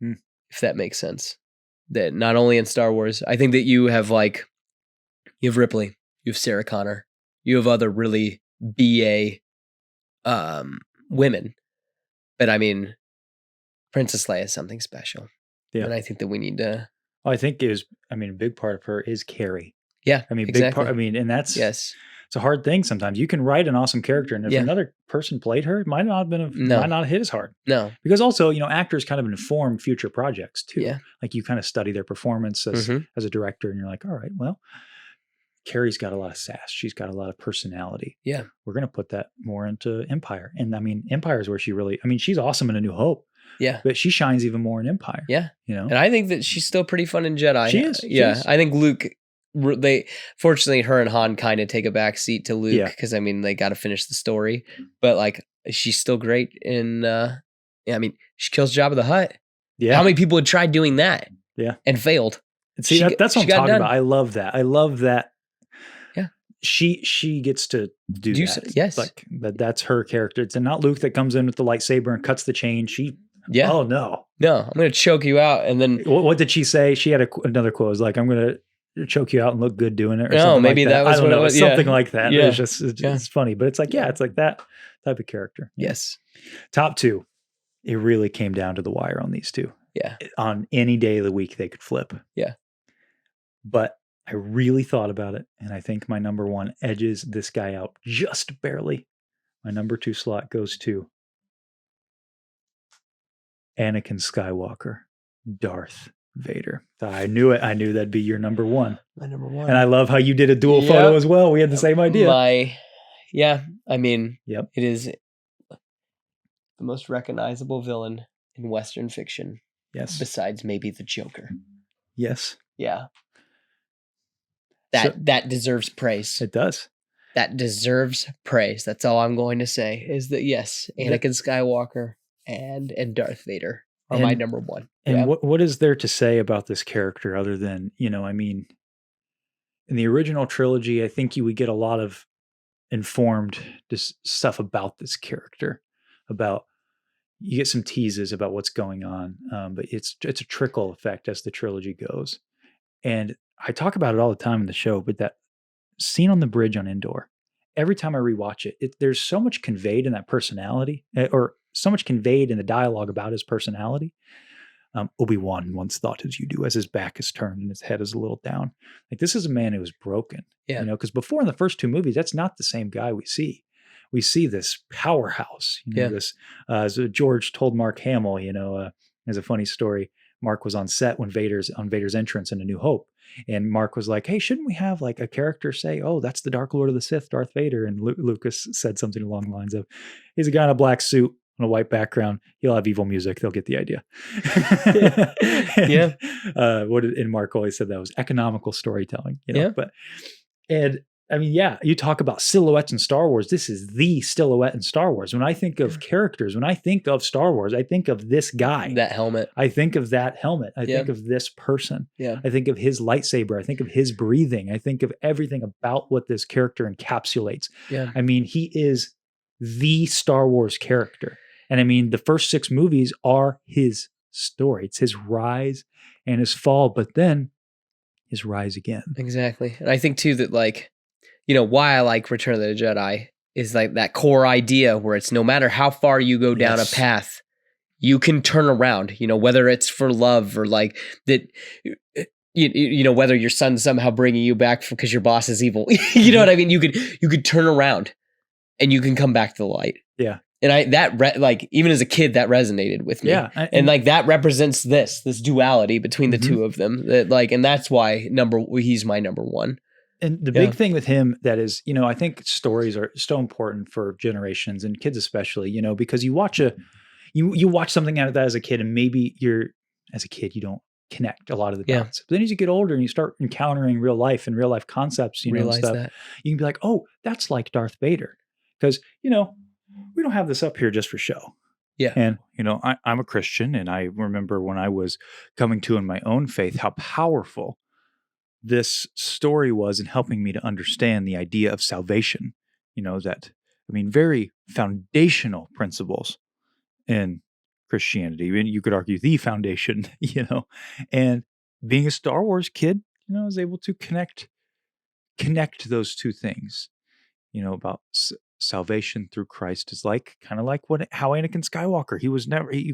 If that makes sense. That not only in Star Wars, I think that you have Ripley, you have Sarah Connor, you have other really BA women, but I mean, Princess Leia is something special. Yeah, and I think that we need to. I think a big part of her is Carrie. Yeah, big part. And that's it's a hard thing sometimes. You can write an awesome character, and if another person played her, it might not have hit as hard. No, because also actors kind of inform future projects too. Yeah, like you kind of study their performance as a director, and you're like, all right, well, Carrie's got a lot of sass. She's got a lot of personality. Yeah. We're going to put that more into Empire. And Empire is where she's awesome in A New Hope. Yeah. But she shines even more in Empire. Yeah. And I think that she's still pretty fun in Jedi. She is. Yeah. I think Luke, fortunately, her and Han kind of take a back seat to Luke because, they got to finish the story. But she's still great in, she kills Jabba the Hutt. Yeah. How many people had tried doing that? Yeah. And failed? And see, that's what I'm talking about. I love that. she gets to do that. Yes. Like that's her character. It's not Luke that comes in with the lightsaber and cuts the chain. Yeah. Oh no. No, I'm going to choke you out. And then What did she say? She had another quote. It was like, I'm going to choke you out and look good doing it. Or No, something maybe like that was I don't what it know. was. Something Yeah. like that. Yeah. It's funny, but it's like, yeah, it's like that type of character. yes. Top two. It really came down to the wire on these two. Yeah. On any day of the week, they could flip. Yeah. But I really thought about it, and I think my number one edges this guy out just barely. My number two slot goes to Anakin Skywalker, Darth Vader. I knew it. I knew that'd be your number one. My number one. And I love how you did a dual photo as well. We had the same idea. I mean, Yep. it is the most recognizable villain in Western fiction, Yes. besides maybe the Joker. Yes. Yeah. That deserves praise. It does. That deserves praise. That's all I'm going to say is that yes, Anakin Skywalker and Darth Vader are my number one. And what is there to say about this character other than, I mean, in the original trilogy, I think you would get a lot of informed stuff about this character, you get some teases about what's going on, but it's a trickle effect as the trilogy goes. And I talk about it all the time in the show, but that scene on the bridge on Endor, every time I rewatch it, there's so much conveyed in that personality, or so much conveyed in the dialogue about his personality. Obi-Wan once thought as you do, as his back is turned and his head is a little down. Like, this is a man who is broken, because before in the first two movies, that's not the same guy we see. We see this powerhouse, this, as George told Mark Hamill, there's a funny story. Mark was on set when Vader's entrance in A New Hope. And Mark was like, hey, shouldn't we have like a character say, oh, that's the Dark Lord of the Sith, Darth Vader? And Lucas said something along the lines of, he's a guy in a black suit on a white background. He'll have evil music. They'll get the idea. And Mark always said that was economical storytelling. You talk about silhouettes in Star Wars. This is the silhouette in Star Wars. When I think of characters, when I think of Star Wars, I think of this guy. That helmet. I think of that helmet. I think of this person. Yeah. I think of his lightsaber. I think of his breathing. I think of everything about what this character encapsulates. Yeah. I mean, he is the Star Wars character. And I mean, the first 6 movies are his story. It's his rise and his fall, but then his rise again. Exactly. And I think too that why I like Return of the Jedi is like that core idea where it's no matter how far you go down a path, you can turn around, whether it's for love or like that, whether your son's somehow bringing you back because your boss is evil, you know what I mean? You could turn around and you can come back to the light. Yeah. And even as a kid, that resonated with me. Yeah. And that represents this duality between the two of them and that's why he's my number one. And the big thing with him that is, I think stories are so important for generations and kids especially, because you watch you watch something out of that as a kid and maybe you don't connect a lot of the dots. But then as you get older and you start encountering real life and real life concepts, and stuff, you can be like, oh, that's like Darth Vader. Because, we don't have this up here just for show. Yeah. And, I'm a Christian, and I remember when I was coming to in my own faith, how powerful this story was in helping me to understand the idea of salvation, very foundational principles in Christianity. And you could argue the foundation, and being a Star Wars kid, I was able to connect those two things, about salvation through Christ is kind of like how Anakin Skywalker, you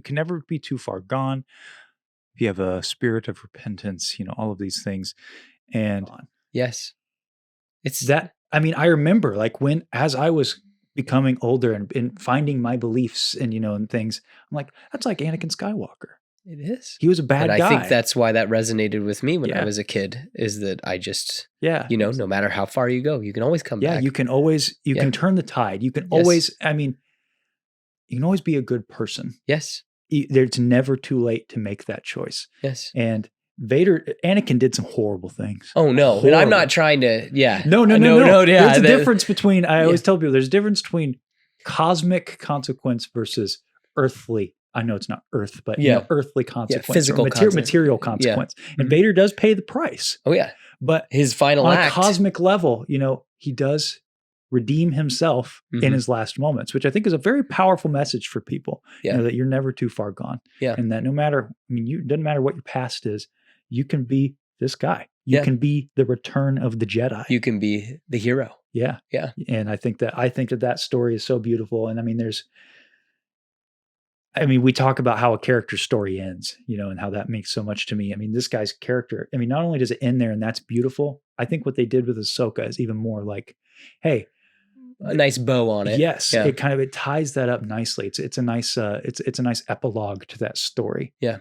can never be too far gone. If you have a spirit of repentance, all of these things. And yes, it's that. I mean, I remember as I was becoming older and finding my beliefs and, and things, I'm like, that's like Anakin Skywalker. It is. He was a bad guy. I think that's why that resonated with me when I was a kid, is that I just, no matter how far you go, you can always come back. Yeah, you can always, can turn the tide. You can always, you can always be a good person. Yes. It's never too late to make that choice. Yes. And Anakin did some horrible things. Oh no. And I'm not trying to, No. There's a difference between, I always tell people, there's a difference between cosmic consequence versus earthly. I know it's not earth, but earthly consequence, physical material consequence. And Vader does pay the price. Oh yeah. But his final on act, a cosmic level, he does redeem himself in his last moments, which I think is a very powerful message for people. Yeah. You know, that you're never too far gone. Yeah. And that no matter, it doesn't matter what your past is, you can be this guy. You can be the return of the Jedi. You can be the hero. Yeah. Yeah. And I think that story is so beautiful. And we talk about how a character's story ends, you know, and how that makes so much to me. I mean, this guy's character, not only does it end there and that's beautiful, I think what they did with Ahsoka is even more like, hey, a nice bow on it. Yes. Yeah. It ties that up nicely. It's a nice epilogue to that story. Yeah.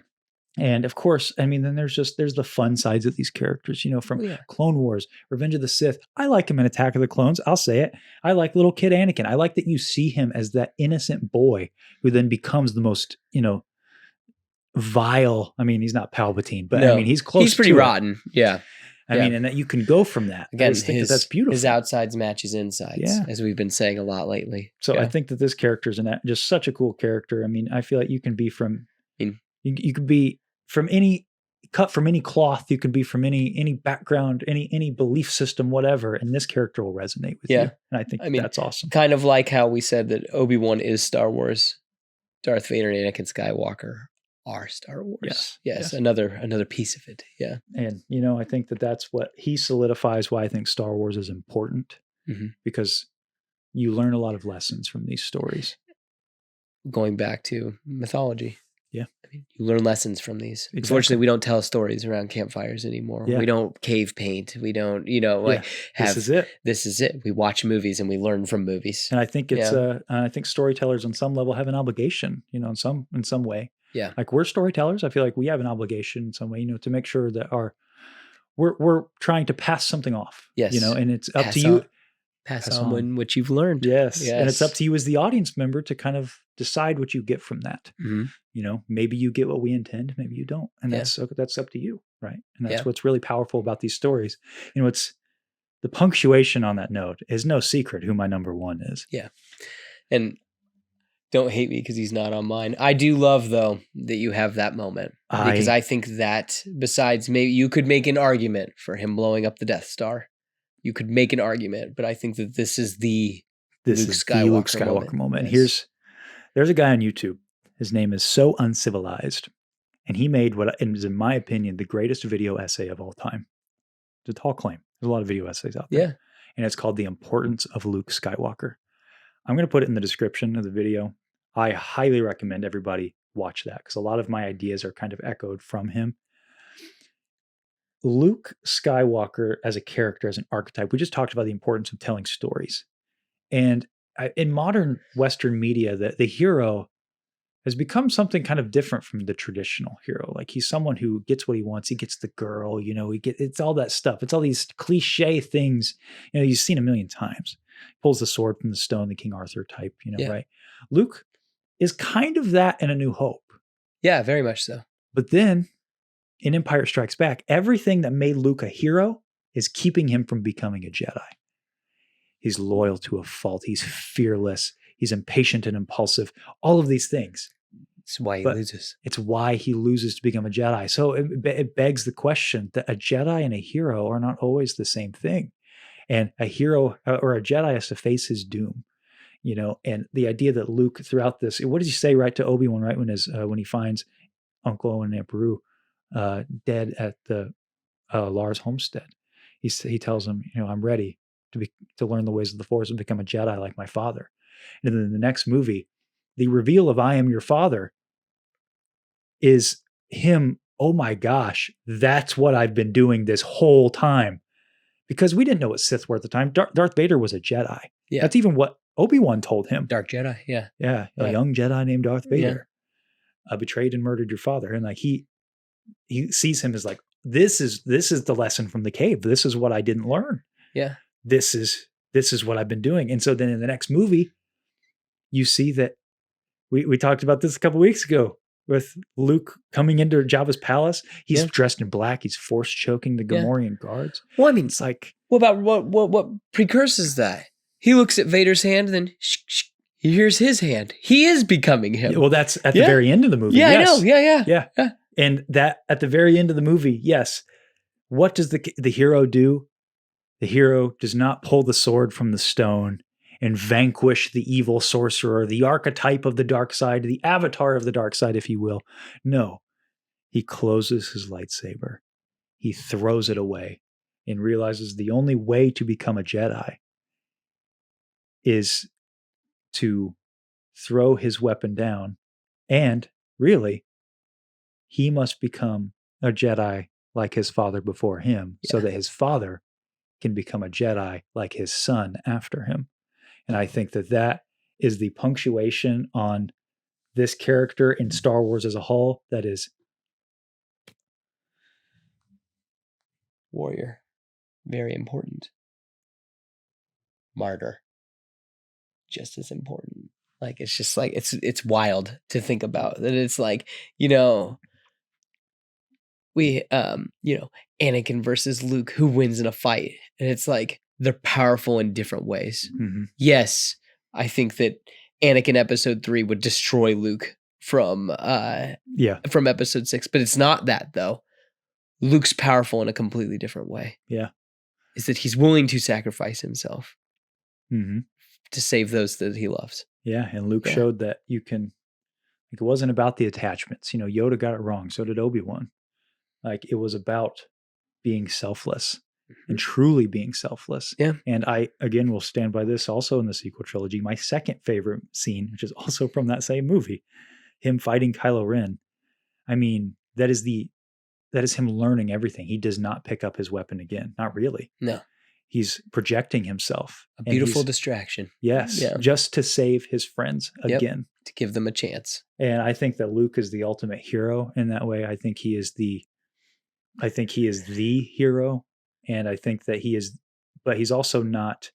And of course, then there's the fun sides of these characters, you know, from Clone Wars, Revenge of the Sith. I like him in Attack of the Clones. I'll say it. I like little kid Anakin. I like that you see him as that innocent boy who then becomes the most, you know, vile. He's not Palpatine, but he's close. He's pretty rotten. Yeah. And that you can go from that. Again, I just think that's beautiful. His outsides match his insides, as we've been saying a lot lately. So I think that this character is just such a cool character. I feel like you can be from, you could be from cut from any cloth. You could be from any background, any belief system, whatever. And this character will resonate with you. And I think that's awesome. Kind of like how we said that Obi-Wan is Star Wars, Darth Vader and Anakin Skywalker are Star Wars. Yes. Another piece of it. Yeah. And, you know, I think that's what he solidifies why I think Star Wars is important, because you learn a lot of lessons from these stories. Going back to mythology. Yeah. You learn lessons from these. Exactly. Unfortunately, we don't tell stories around campfires anymore. Yeah. We don't cave paint. We don't, this is it. This is it. We watch movies and we learn from movies. And I think I think storytellers on some level have an obligation, you know, in some way. Yeah. Like we're storytellers. I feel like we have an obligation in some way, you know, to make sure that we're trying to pass something off. Yes. You know, and it's up to you. Pass on what you've learned. Yes. And it's up to you as the audience member to kind of decide what you get from that. You know, maybe you get what we intend, maybe you don't. And that's up to you. Right. And that's what's really powerful about these stories. You know, it's the punctuation on that note is no secret who my number one is. Yeah. And don't hate me because he's not on mine. I do love, though, that you have that moment. Because I think that besides maybe you could make an argument for him blowing up the Death Star. You could make an argument, but I think that this is the Luke Skywalker moment. Yes. There's a guy on YouTube. His name is So Uncivilized. And he made what is, in my opinion, the greatest video essay of all time. It's a tall claim. There's a lot of video essays out there. Yeah. And it's called The Importance of Luke Skywalker. I'm going to put it in the description of the video. I highly recommend everybody watch that because a lot of my ideas are kind of echoed from him. Luke Skywalker as a character, as an archetype, we just talked about the importance of telling stories. And in modern Western media, the hero has become something kind of different from the traditional hero. Like he's someone who gets what he wants. He gets the girl, you know, it's all that stuff. It's all these cliche things, you know, you've seen a million times. Pulls the sword from the stone, the King Arthur type, you know, right? Luke is kind of that in A New Hope. Yeah, very much so. But then in Empire Strikes Back, everything that made Luke a hero is keeping him from becoming a Jedi. He's loyal to a fault. He's fearless. He's impatient and impulsive. All of these things. It's why he loses. It's why he loses to become a Jedi. So it begs the question that a Jedi and a hero are not always the same thing. And a hero or a Jedi has to face his doom, you know, and the idea that Luke throughout this, what does he say right to Obi-Wan, right? When he finds Uncle Owen and Aunt Beru dead at the Lars homestead, he tells him, you know, I'm ready to learn the ways of the Force and become a Jedi like my father. And then in the next movie, the reveal of I am your father is him. Oh my gosh, that's what I've been doing this whole time. Because we didn't know what Sith were at the time. Darth Vader was a Jedi. Yeah. That's even what Obi-Wan told him. Dark Jedi, yeah. Yeah, a young Jedi named Darth Vader betrayed and murdered your father. And like he sees him as like, this is the lesson from the cave. This is what I didn't learn. Yeah. This is what I've been doing. And so then in the next movie, you see that we talked about this a couple weeks ago with Luke coming into Jabba's palace. He's dressed in black. He's force choking the Gamorrean guards. Well, I mean, it's like, what about what precurses that? He looks at Vader's hand, and then he hears his hand. He is becoming him. Well, that's at the very end of the movie. Yeah, yes. I know. Yeah. And that at the very end of the movie, yes. What does the hero do? The hero does not pull the sword from the stone and vanquish the evil sorcerer, the archetype of the dark side, the avatar of the dark side, if you will. No, he closes his lightsaber. He throws it away and realizes the only way to become a Jedi is to throw his weapon down. And really, he must become a Jedi like his father before him, so that his father can become a Jedi like his son after him. And I think that that is the punctuation on this character in Star Wars as a whole that is Warrior. Very important. Martyr. Just as important. Like, it's just like, it's wild to think about that. It's like, we, Anakin versus Luke, who wins in a fight? And it's like, they're powerful in different ways. Mhm. Yes, I think that Anakin episode 3 would destroy Luke from episode 6, but it's not that though. Luke's powerful in a completely different way. Yeah. Is that he's willing to sacrifice himself to save those that he loves. Yeah, and Luke showed that you can, like, it wasn't about the attachments. Yoda got it wrong. So did Obi-Wan. Like, it was about being selfless and truly being selfless. Yeah. And I, again, will stand by this also in the sequel trilogy. My second favorite scene, which is also from that same movie, him fighting Kylo Ren. I mean, that is him learning everything. He does not pick up his weapon again. Not really. No. He's projecting himself. A beautiful distraction. Yes. Yeah. Just to save his friends again. To give them a chance. And I think that Luke is the ultimate hero in that way. I think he is the hero. And I think that he is, but he's also not,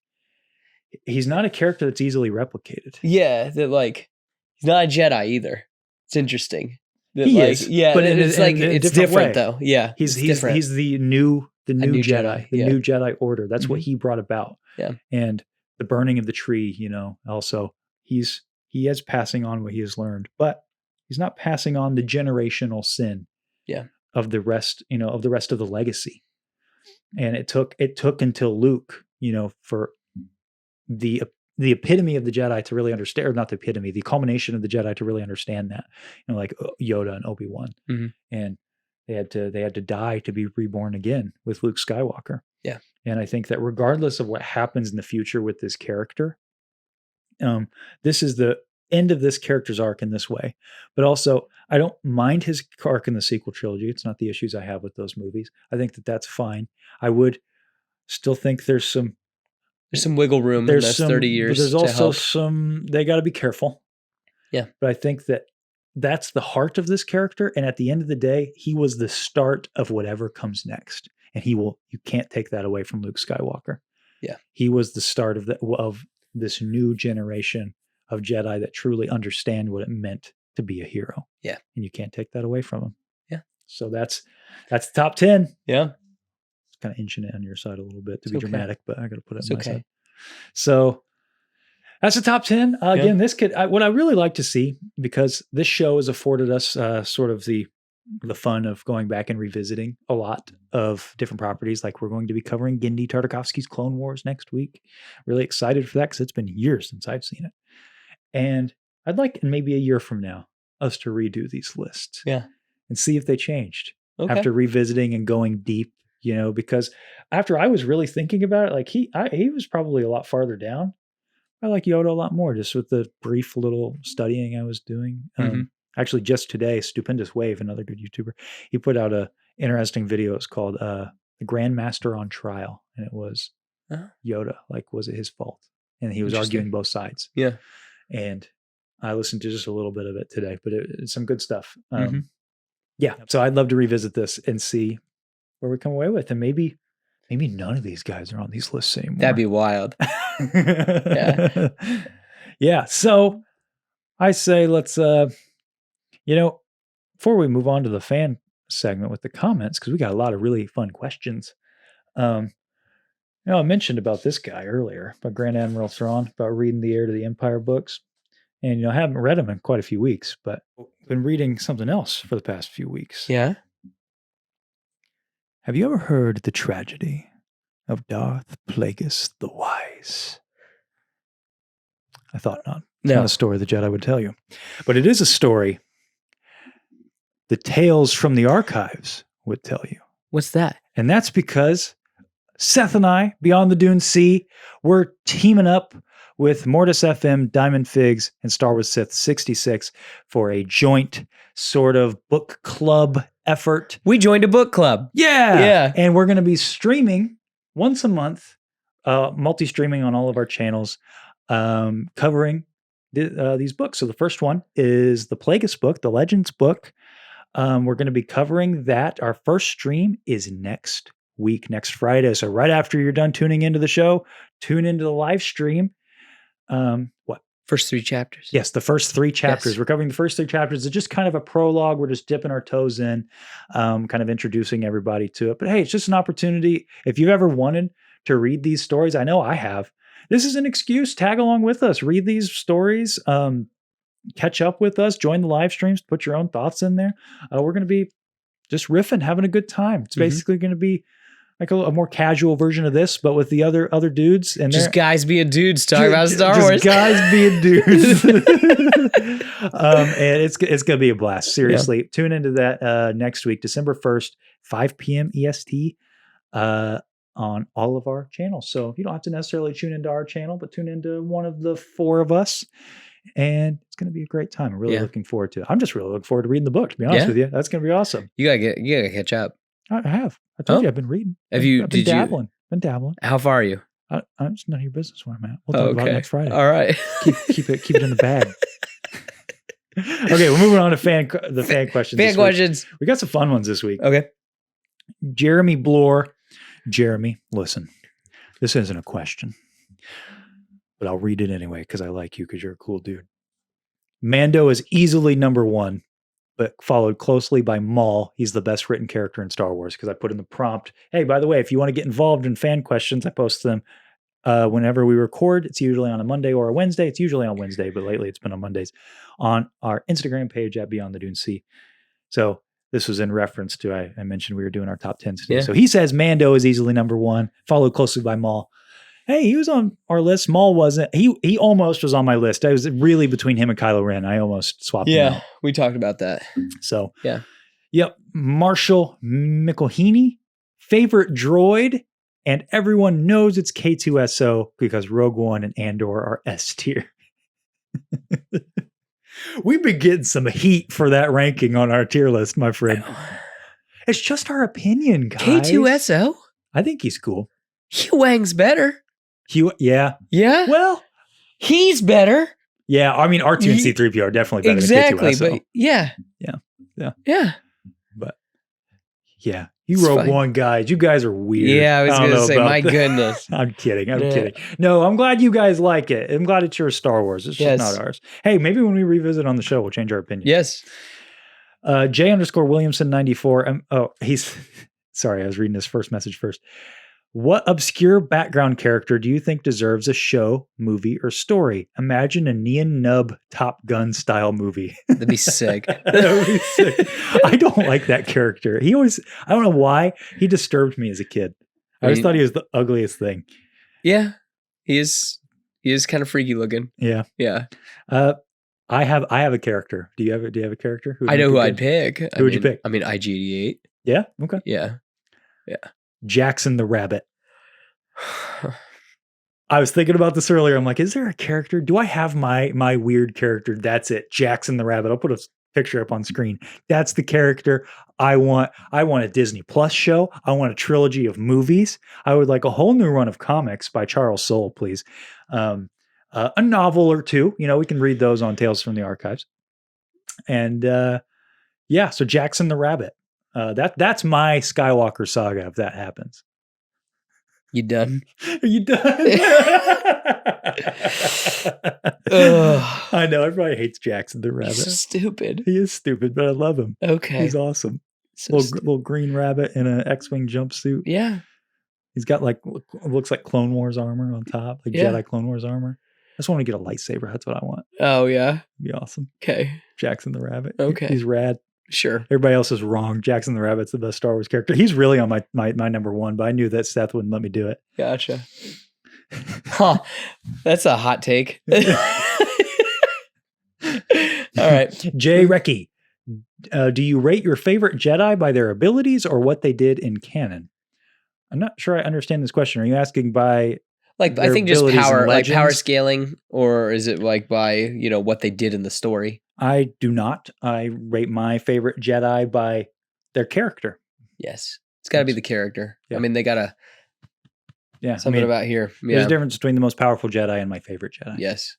he's not a character that's easily replicated. Yeah. That, like, he's not a Jedi either. It's interesting. That, he like, is. Yeah. But it's different though. Yeah. He's the new Jedi, the new Jedi Order. That's what he brought about. Yeah. And the burning of the tree, also he is passing on what he has learned, but he's not passing on the generational sin of the rest, of the legacy. And it took until Luke, for the epitome of the Jedi to really understand, or not the epitome, the culmination of the Jedi to really understand that, like Yoda and Obi-Wan. And they had to die to be reborn again with Luke Skywalker. Yeah. And I think that regardless of what happens in the future with this character, this is the end of this character's arc in this way. But also, I don't mind his arc in the sequel trilogy. It's not the issues I have with those movies. I think that that's fine. I would still think there's some wiggle room in those 30 years. But there's also they got to be careful. Yeah. But I think that that's the heart of this character. And at the end of the day, he was the start of whatever comes next. And you can't take that away from Luke Skywalker. Yeah. He was the start of this new generation of Jedi that truly understand what it meant to be a hero. Yeah. And you can't take that away from him. Yeah. So that's the top 10. Yeah. It's kind of inching it on your side a little bit to be dramatic, but I got to put it on my side. So that's the top 10. Again, this what I really like to see, because this show has afforded us sort of the fun of going back and revisiting a lot of different properties. Like, we're going to be covering Genndy Tartakovsky's Clone Wars next week. Really excited for that, because it's been years since I've seen it. And I'd like, maybe a year from now, us to redo these lists. Yeah. And see if they changed after revisiting and going deep, because after I was really thinking about it, like he was probably a lot farther down. I like Yoda a lot more, just with the brief little studying I was doing. Actually, just today, Stupendous Wave, another good YouTuber, he put out a interesting video. It's called The Grandmaster on Trial. And it was Yoda. Like, was it his fault? And he was arguing both sides. Yeah. And I listened to just a little bit of it today, but it's some good stuff. Yeah. So I'd love to revisit this and see where we come away with. And maybe none of these guys are on these lists anymore. That'd be wild. Yeah. Yeah. So I say let's, before we move on to the fan segment with the comments, because we got a lot of really fun questions. I mentioned about this guy earlier, about Grand Admiral Thrawn, about reading the Heir to the Empire books. And, I haven't read them in quite a few weeks, but I've been reading something else for the past few weeks. Yeah. Have you ever heard the tragedy of Darth Plagueis the Wise. I thought not. It's not a story the Jedi would tell you. But it is a story the Tales from the Archives would tell you. What's that? And that's because Seth and I, Beyond the Dune Sea, we're teaming up with MortisFM, DiamondFigs, and Star Wars Sith 66 for a joint sort of book club effort. We joined a book club. Yeah. And we're going to be streaming once a month, multi-streaming on all of our channels, covering these books. So the first one is the Plagueis book, the Legends book. We're going to be covering that. Our first stream is next week, next Friday. So right after you're done tuning into the show, tune into the live stream. What? First 3 chapters. Yes, the first 3 chapters. Yes. We're covering the first 3 chapters. It's just kind of a prologue. We're just dipping our toes in, kind of introducing everybody to it. But hey, it's just an opportunity. If you've ever wanted to read these stories, I know I have. This is an excuse. Tag along with us. Read these stories. Catch up with us. Join the live streams. Put your own thoughts in there. We're going to be just riffing, having a good time. It's basically going to be like a more casual version of this, but with the other dudes. And just guys being dudes talking about Star Wars. Guys being dudes. And it's going to be a blast. Seriously. Tune into that next week, December 1st, 5 p.m. EST. On all of our channels. So you don't have to necessarily tune into our channel, but tune into one of the 4 of us. And it's going to be a great time. I'm really looking forward to it. I'm just really looking forward to reading the book, to be honest with you. That's going to be awesome. You gotta catch up. I have. I told you I've been reading. Have you? I've been dabbling. Been dabbling. How far are you? It's none of your business where I'm at. We'll talk about it next Friday. All right. keep it in the bag. Okay, we're moving on to the fan questions. Fan questions. We got some fun ones this week. Okay. Jeremy Bloor. Jeremy, listen, this isn't a question, but I'll read it anyway because I like you because you're a cool dude. Mando is easily number 1, but followed closely by Maul. He's the best written character in Star Wars because I put in the prompt. Hey, by the way, if you want to get involved in fan questions, I post them whenever we record. It's usually on a Monday or a Wednesday. It's usually on Wednesday, but lately it's been on Mondays on our Instagram page at Beyond the Dune Sea. So this was in reference to, I mentioned we were doing our top 10s today. Yeah. So he says Mando is easily number 1, followed closely by Maul. Hey, he was on our list. Maul wasn't. He almost was on my list. I was really between him and Kylo Ren. I almost swapped him out. Yeah, we talked about that. So, yeah. Yep. Marshall McElhaney, favorite droid, and everyone knows it's K2SO because Rogue One and Andor are S tier. We've been getting some heat for that ranking on our tier list, my friend. It's just our opinion, guys. K2SO? I think he's cool. Huang's better. Yeah. Yeah? Well, he's better. Yeah, I mean, R2 and C-3PO are definitely better than K2SO. But yeah. But yeah, you Rogue One guys. You guys are weird. Yeah, I was going to say, my goodness. I'm kidding. No, I'm glad you guys like it. I'm glad it's your Star Wars. It's just not ours. Hey, maybe when we revisit on the show, we'll change our opinion. Yes. J_Williamson94. He's sorry, I was reading his first message first. What obscure background character do you think deserves a show, movie, or story? Imagine a Neon Nub Top Gun style movie. That'd be sick. That would be sick. I don't like that character. I don't know why, he disturbed me as a kid. I always thought he was the ugliest thing. Yeah. He is kind of freaky looking. Yeah. Yeah. I have a character. Do you have a character? I know who I'd pick. Who would you pick? I mean, IG-88. Yeah? Okay. Yeah. Yeah. Jackson the Rabbit. I was thinking about this earlier. I'm like, is there a character? Do I have my weird character? That's it. Jackson the Rabbit. I'll put a picture up on screen. That's the character I want. I want a Disney Plus show. I want a trilogy of movies. I would like a whole new run of comics by Charles Soule, please. A novel or 2. We can read those on Tales from the Archives. And so Jackson the Rabbit. That's my Skywalker saga if that happens. You done? Are you done? I know everybody hates Jackson the Rabbit. He's so stupid. He is stupid, but I love him. Okay. He's awesome. So little green rabbit in an X-Wing jumpsuit. Yeah. He's got looks like Clone Wars armor on top, like Jedi Clone Wars armor. I just want to get a lightsaber. That's what I want. Oh, yeah? It'd be awesome. Okay. Jackson the Rabbit. Okay. He's rad. Sure. Everybody else is wrong. Jackson the Rabbit's the best Star Wars character. He's really on my number one, but I knew that Seth wouldn't let me do it. Gotcha. Huh. That's a hot take. All right. Jay Recky, do you rate your favorite Jedi by their abilities or what they did in canon? I'm not sure I understand this question. Are you asking by Like, I their think just abilities and power, like power legends? scaling, or is it like by, what they did in the story? I do not. I rate my favorite Jedi by their character. Yes. It's got to be the character. Yeah. I mean, they got to, Yeah. something about here. There's Yeah. a difference between the most powerful Jedi and my favorite Jedi. Yes.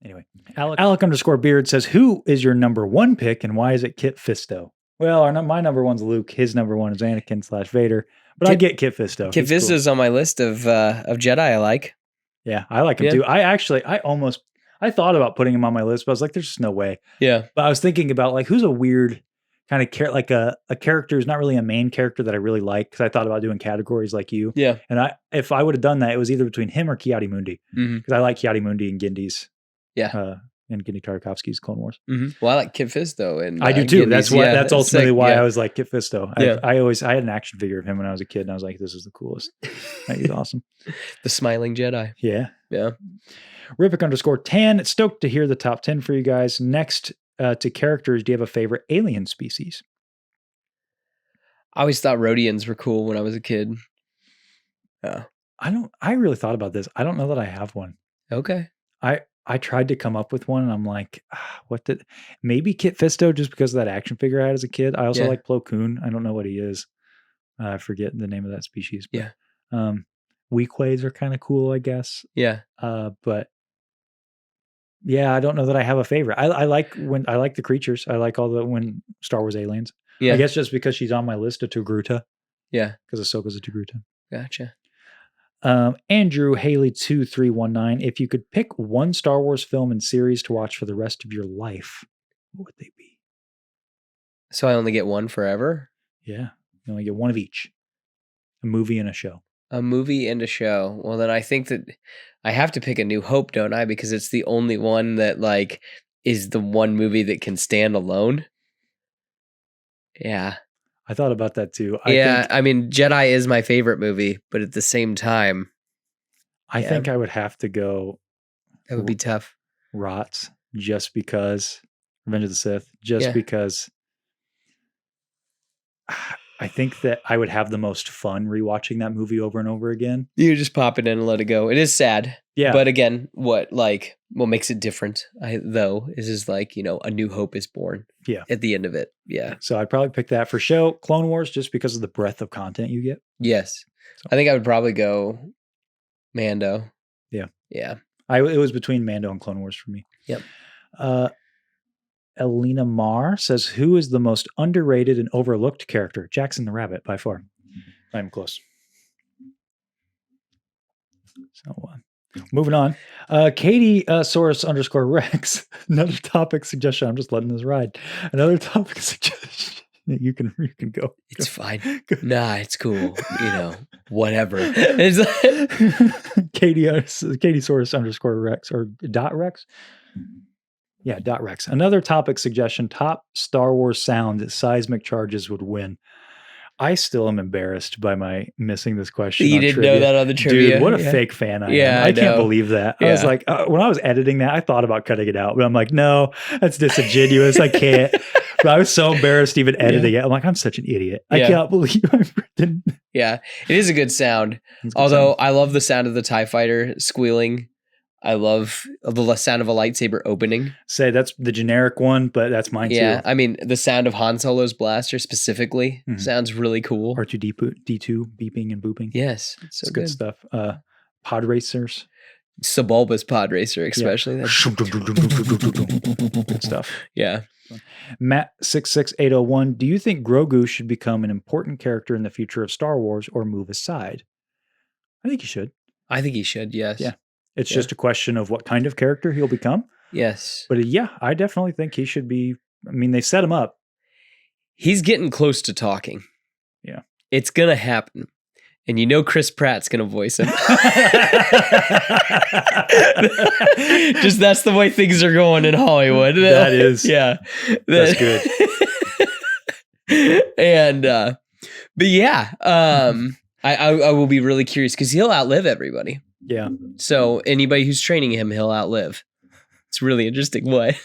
Anyway, Alec_Beard says, who is your number one pick and why is it Kit Fisto? Well, my number one's Luke. His number one is Anakin/Vader. But I get Kit Fisto. Kit Fisto's on my list of Jedi I like. Yeah, I like him Yeah. too. I thought about putting him on my list, but I was like, there's just no way. Yeah. But I was thinking about like, who's a weird kind of a character who's not really a main character that I really like. Cause I thought about doing categories like you. Yeah. And if I would have done that, it was either between him or Kiadi-Mundi. Mhm. Cause I like Kiadi-Mundi and Gindy's. Yeah. And Gindy Tartakovsky's Clone Wars. Mm-hmm. Well, I like Kit Fisto. And I do too. Gindy's. That's ultimately sick. why Yeah. I was like Kit Fisto. Yeah. I had an action figure of him when I was a kid and I was like, this is the coolest. He's awesome. The Smiling Jedi. Yeah. Yeah. Rippick_Tan. Stoked to hear the top 10 for you guys. Next to characters, do you have a favorite alien species? I always thought Rhodians were cool when I was a kid. I really thought about this. I don't know that I have one. Okay. I tried to come up with one and I'm like, maybe Kit Fisto just because of that action figure I had as a kid. I also like Plo Koon. I don't know what he is. I forget the name of that species. But, Weequays are kind of cool, I guess. Yeah. But yeah, I don't know that I have a favorite. I like the creatures. I like all when Star Wars aliens. Yeah. I guess just because she's on my list of Togruta. Yeah. Because Ahsoka's a Togruta. Gotcha. Andrew Haley 2319. If you could pick one Star Wars film and series to watch for the rest of your life, what would they be? So I only get one forever? Yeah. You only get one of each. A movie and a show. A movie and a show. Well, then I think that I have to pick A New Hope, don't I? Because it's the only one that like is the one movie that can stand alone. Yeah. I thought about that too. I mean, Jedi is my favorite movie, but at the same time, I think I would have to go. That would be tough. Rots, just because Revenge of the Sith, because I think that I would have the most fun rewatching that movie over and over again. You just pop it in and let it go. It is sad. Yeah. But again, what makes it different, is like, A New Hope is born. Yeah. At the end of it. Yeah. So I'd probably pick that for show. Clone Wars, just because of the breadth of content you get. Yes. I think I would probably go Mando. Yeah. Yeah. It was between Mando and Clone Wars for me. Yep. Elena Marr says, who is the most underrated and overlooked character? Jackson the Rabbit, by far. I'm close. So, moving on. Katie Saurus_Rex. Another topic suggestion. I'm just letting this ride. Another topic suggestion. You can go. It's fine. Nah, it's cool. Whatever. It's like Katie Saurus_Rex or .Rex. Yeah, .Rex. Another topic suggestion. Top Star Wars sound that seismic charges would win. I still am embarrassed by my missing this question. You didn't know that on the trivia. Dude, what a fake fan I am. I can't believe that. I was like, when I was editing that, I thought about cutting it out, but I'm like, no, that's disingenuous. I can't. But I was so embarrassed even editing it. I'm like, I'm such an idiot. I can't believe I didn't. Yeah, it is a good sound. Although I love the sound of the TIE fighter squealing. I love the sound of a lightsaber opening. Say that's the generic one, but that's mine too. Yeah, I mean, the sound of Han Solo's blaster specifically sounds really cool. R2D2 beeping and booping. Yes, it's good stuff. Pod racers. Sebulba's pod racer, especially. Good stuff. Yeah. Matt66801, do you think Grogu should become an important character in the future of Star Wars or move aside? I think he should. I think he should, yes. Yeah. It's just a question of what kind of character he'll become. Yes. But yeah, I definitely think he should be. I mean, they set him up. He's getting close to talking. Yeah. It's going to happen. And Chris Pratt's going to voice him. Just that's the way things are going in Hollywood. That is. Yeah. That's good. And but yeah, I will be really curious because he'll outlive everybody. Yeah. So anybody who's training him, he'll outlive. It's really interesting. What?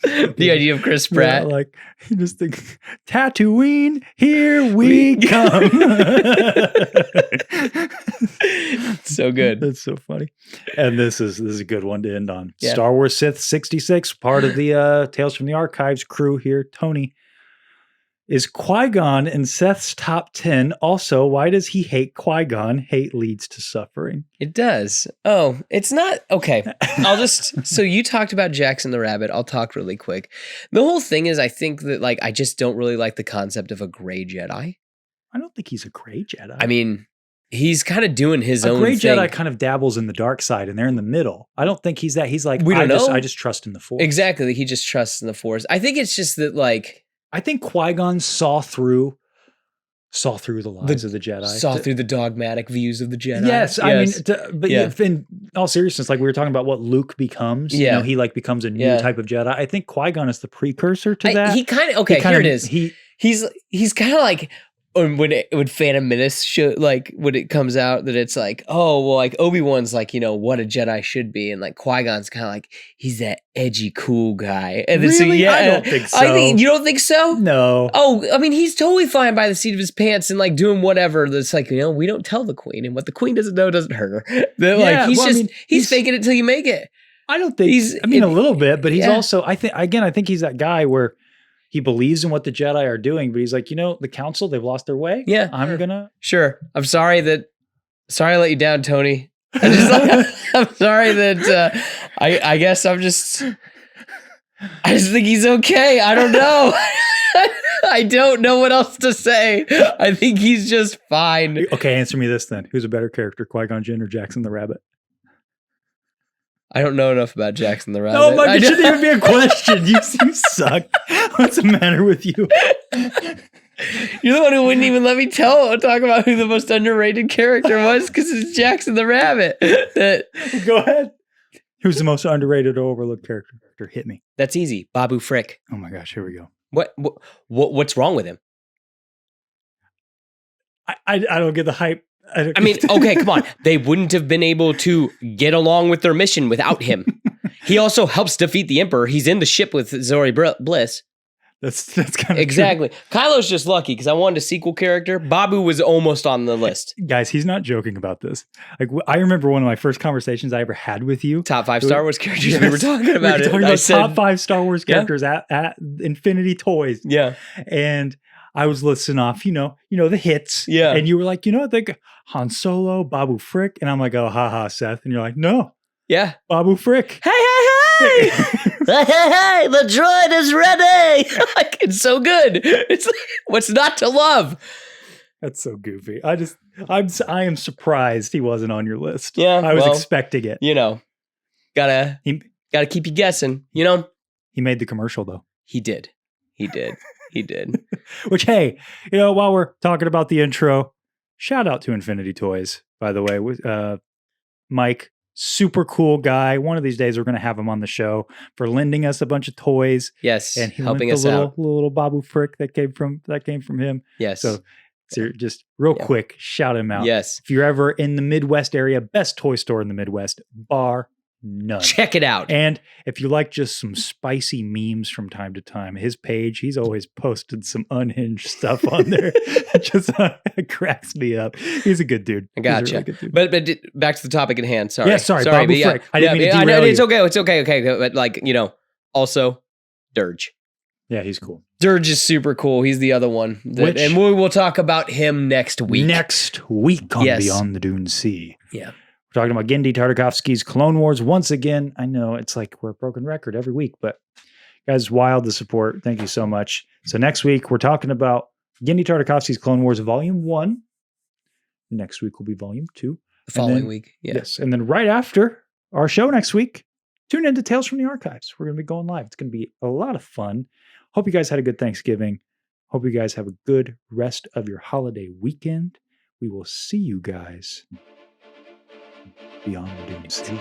The idea of Chris Pratt. Yeah, like, you just think, Tatooine, here we come. So good. That's so funny. And this is a good one to end on. Yeah. Star Wars Sith 66, part of the Tales from the Archives crew here. Tony, is Qui-Gon in Seth's top 10? Also, why does he hate Qui-Gon? Hate leads to suffering. It does. Oh, it's not. Okay. So you talked about Jackson the Rabbit. I'll talk really quick. The whole thing is, I think that like, I just don't really like the concept of a gray Jedi. I don't think he's a gray Jedi. I mean, he's kind of doing his own gray thing. Jedi kind of dabbles in the dark side and they're in the middle. I don't think he's that. He's like, We don't know. I just trust in the Force. Exactly. He just trusts in the Force. I think it's just that like, I think Qui-Gon saw through the lies of the Jedi. Saw through the dogmatic views of the Jedi. Yes. I mean, but Yeah. in all seriousness, like we were talking about what Luke becomes, you know, he like becomes a new type of Jedi. I think Qui-Gon is the precursor to that. He kind of, okay, here it is. He's kind of like, when Phantom Menace when it comes out that it's like, oh, well, like Obi-Wan's like, you know, what a Jedi should be. And like Qui-Gon's kind of like, he's that edgy, cool guy. And then, really? I don't think so. You don't think so? No. Oh, I mean, he's totally fine by the seat of his pants and like doing whatever. That's like, you know, we don't tell the queen, and what the queen doesn't know doesn't hurt her. He's faking it till you make it. I don't think a little bit, but he's also, I think he's that guy where he believes in what the Jedi are doing, but he's like, you know, the council, they've lost their way. Yeah. Sure. I'm sorry I let you down, Tony. I'm sorry that I guess I just think he's okay. I don't know. I don't know what else to say. I think he's just fine. Okay, answer me this then. Who's a better character, Qui-Gon Jinn or Jackson the Rabbit? I don't know enough about Jackson the Rabbit. No, Mike, it shouldn't even be a question. You suck. What's the matter with you? You're the one who wouldn't even let me talk about who the most underrated character was, because it's Jackson the Rabbit. Go ahead. Who's the most underrated or overlooked character? Hit me. That's easy. Babu Frick. Oh my gosh, here we go. What's wrong with him? I don't get the hype. I mean, okay, come on. They wouldn't have been able to get along with their mission without him. He also helps defeat the Emperor. He's in the ship with Zori Bliss. That's kind of exactly. True. Kylo's just lucky because I wanted a sequel character. Babu was almost on the list. Guys, he's not joking about this. Like, I remember one of my first conversations I ever had with you. Top 5 Star Wars characters. Yes. We were talking about top 5 Star Wars characters at Infinity Toys. Yeah. And I was listing off, you know, the hits. Yeah. And you were like, you know, I think Han Solo, Babu Frick. And I'm like, oh, haha, Seth. And you're like, no. Yeah. Babu Frick. Hey. Hey, the droid is ready. It's so good. It's like, what's not to love? That's so goofy. I am surprised he wasn't on your list. Yeah. I was expecting it. You know, gotta keep you guessing, you know? He made the commercial though. He did. Which, hey, you know, while we're talking about the intro, shout out to Infinity Toys, by the way. Mike, super cool guy. One of these days we're going to have him on the show for lending us a bunch of toys. Yes, and he helping us out. Little Babu Frick that came from him. Yes. So just real quick, shout him out. Yes. If you're ever in the Midwest area, best toy store in the Midwest, bar none. Check it out. And if you like just some spicy memes from time to time, his page, he's always posted some unhinged stuff on there. It just cracks me up. He's a good dude. I gotcha. Really good dude. But back to the topic at hand. Sorry. Yeah, sorry. Babu Frick. I didn't mean to I derail know, you. It's okay. But like, you know, also Dirge. Yeah, he's cool. Dirge is super cool. He's the other one. And we will talk about him next week. Next week on Beyond the Dune Sea. Yeah. We're talking about Genndy Tartakovsky's Clone Wars once again. I know it's like we're a broken record every week, but guys, wild the support. Thank you so much. So next week, we're talking about Genndy Tartakovsky's Clone Wars Volume 1. Next week will be Volume 2. The following week. Yeah. Yes. And then right after our show next week, tune into Tales from the Archives. We're going to be going live. It's going to be a lot of fun. Hope you guys had a good Thanksgiving. Hope you guys have a good rest of your holiday weekend. We will see you guys beyond the Dune Sea.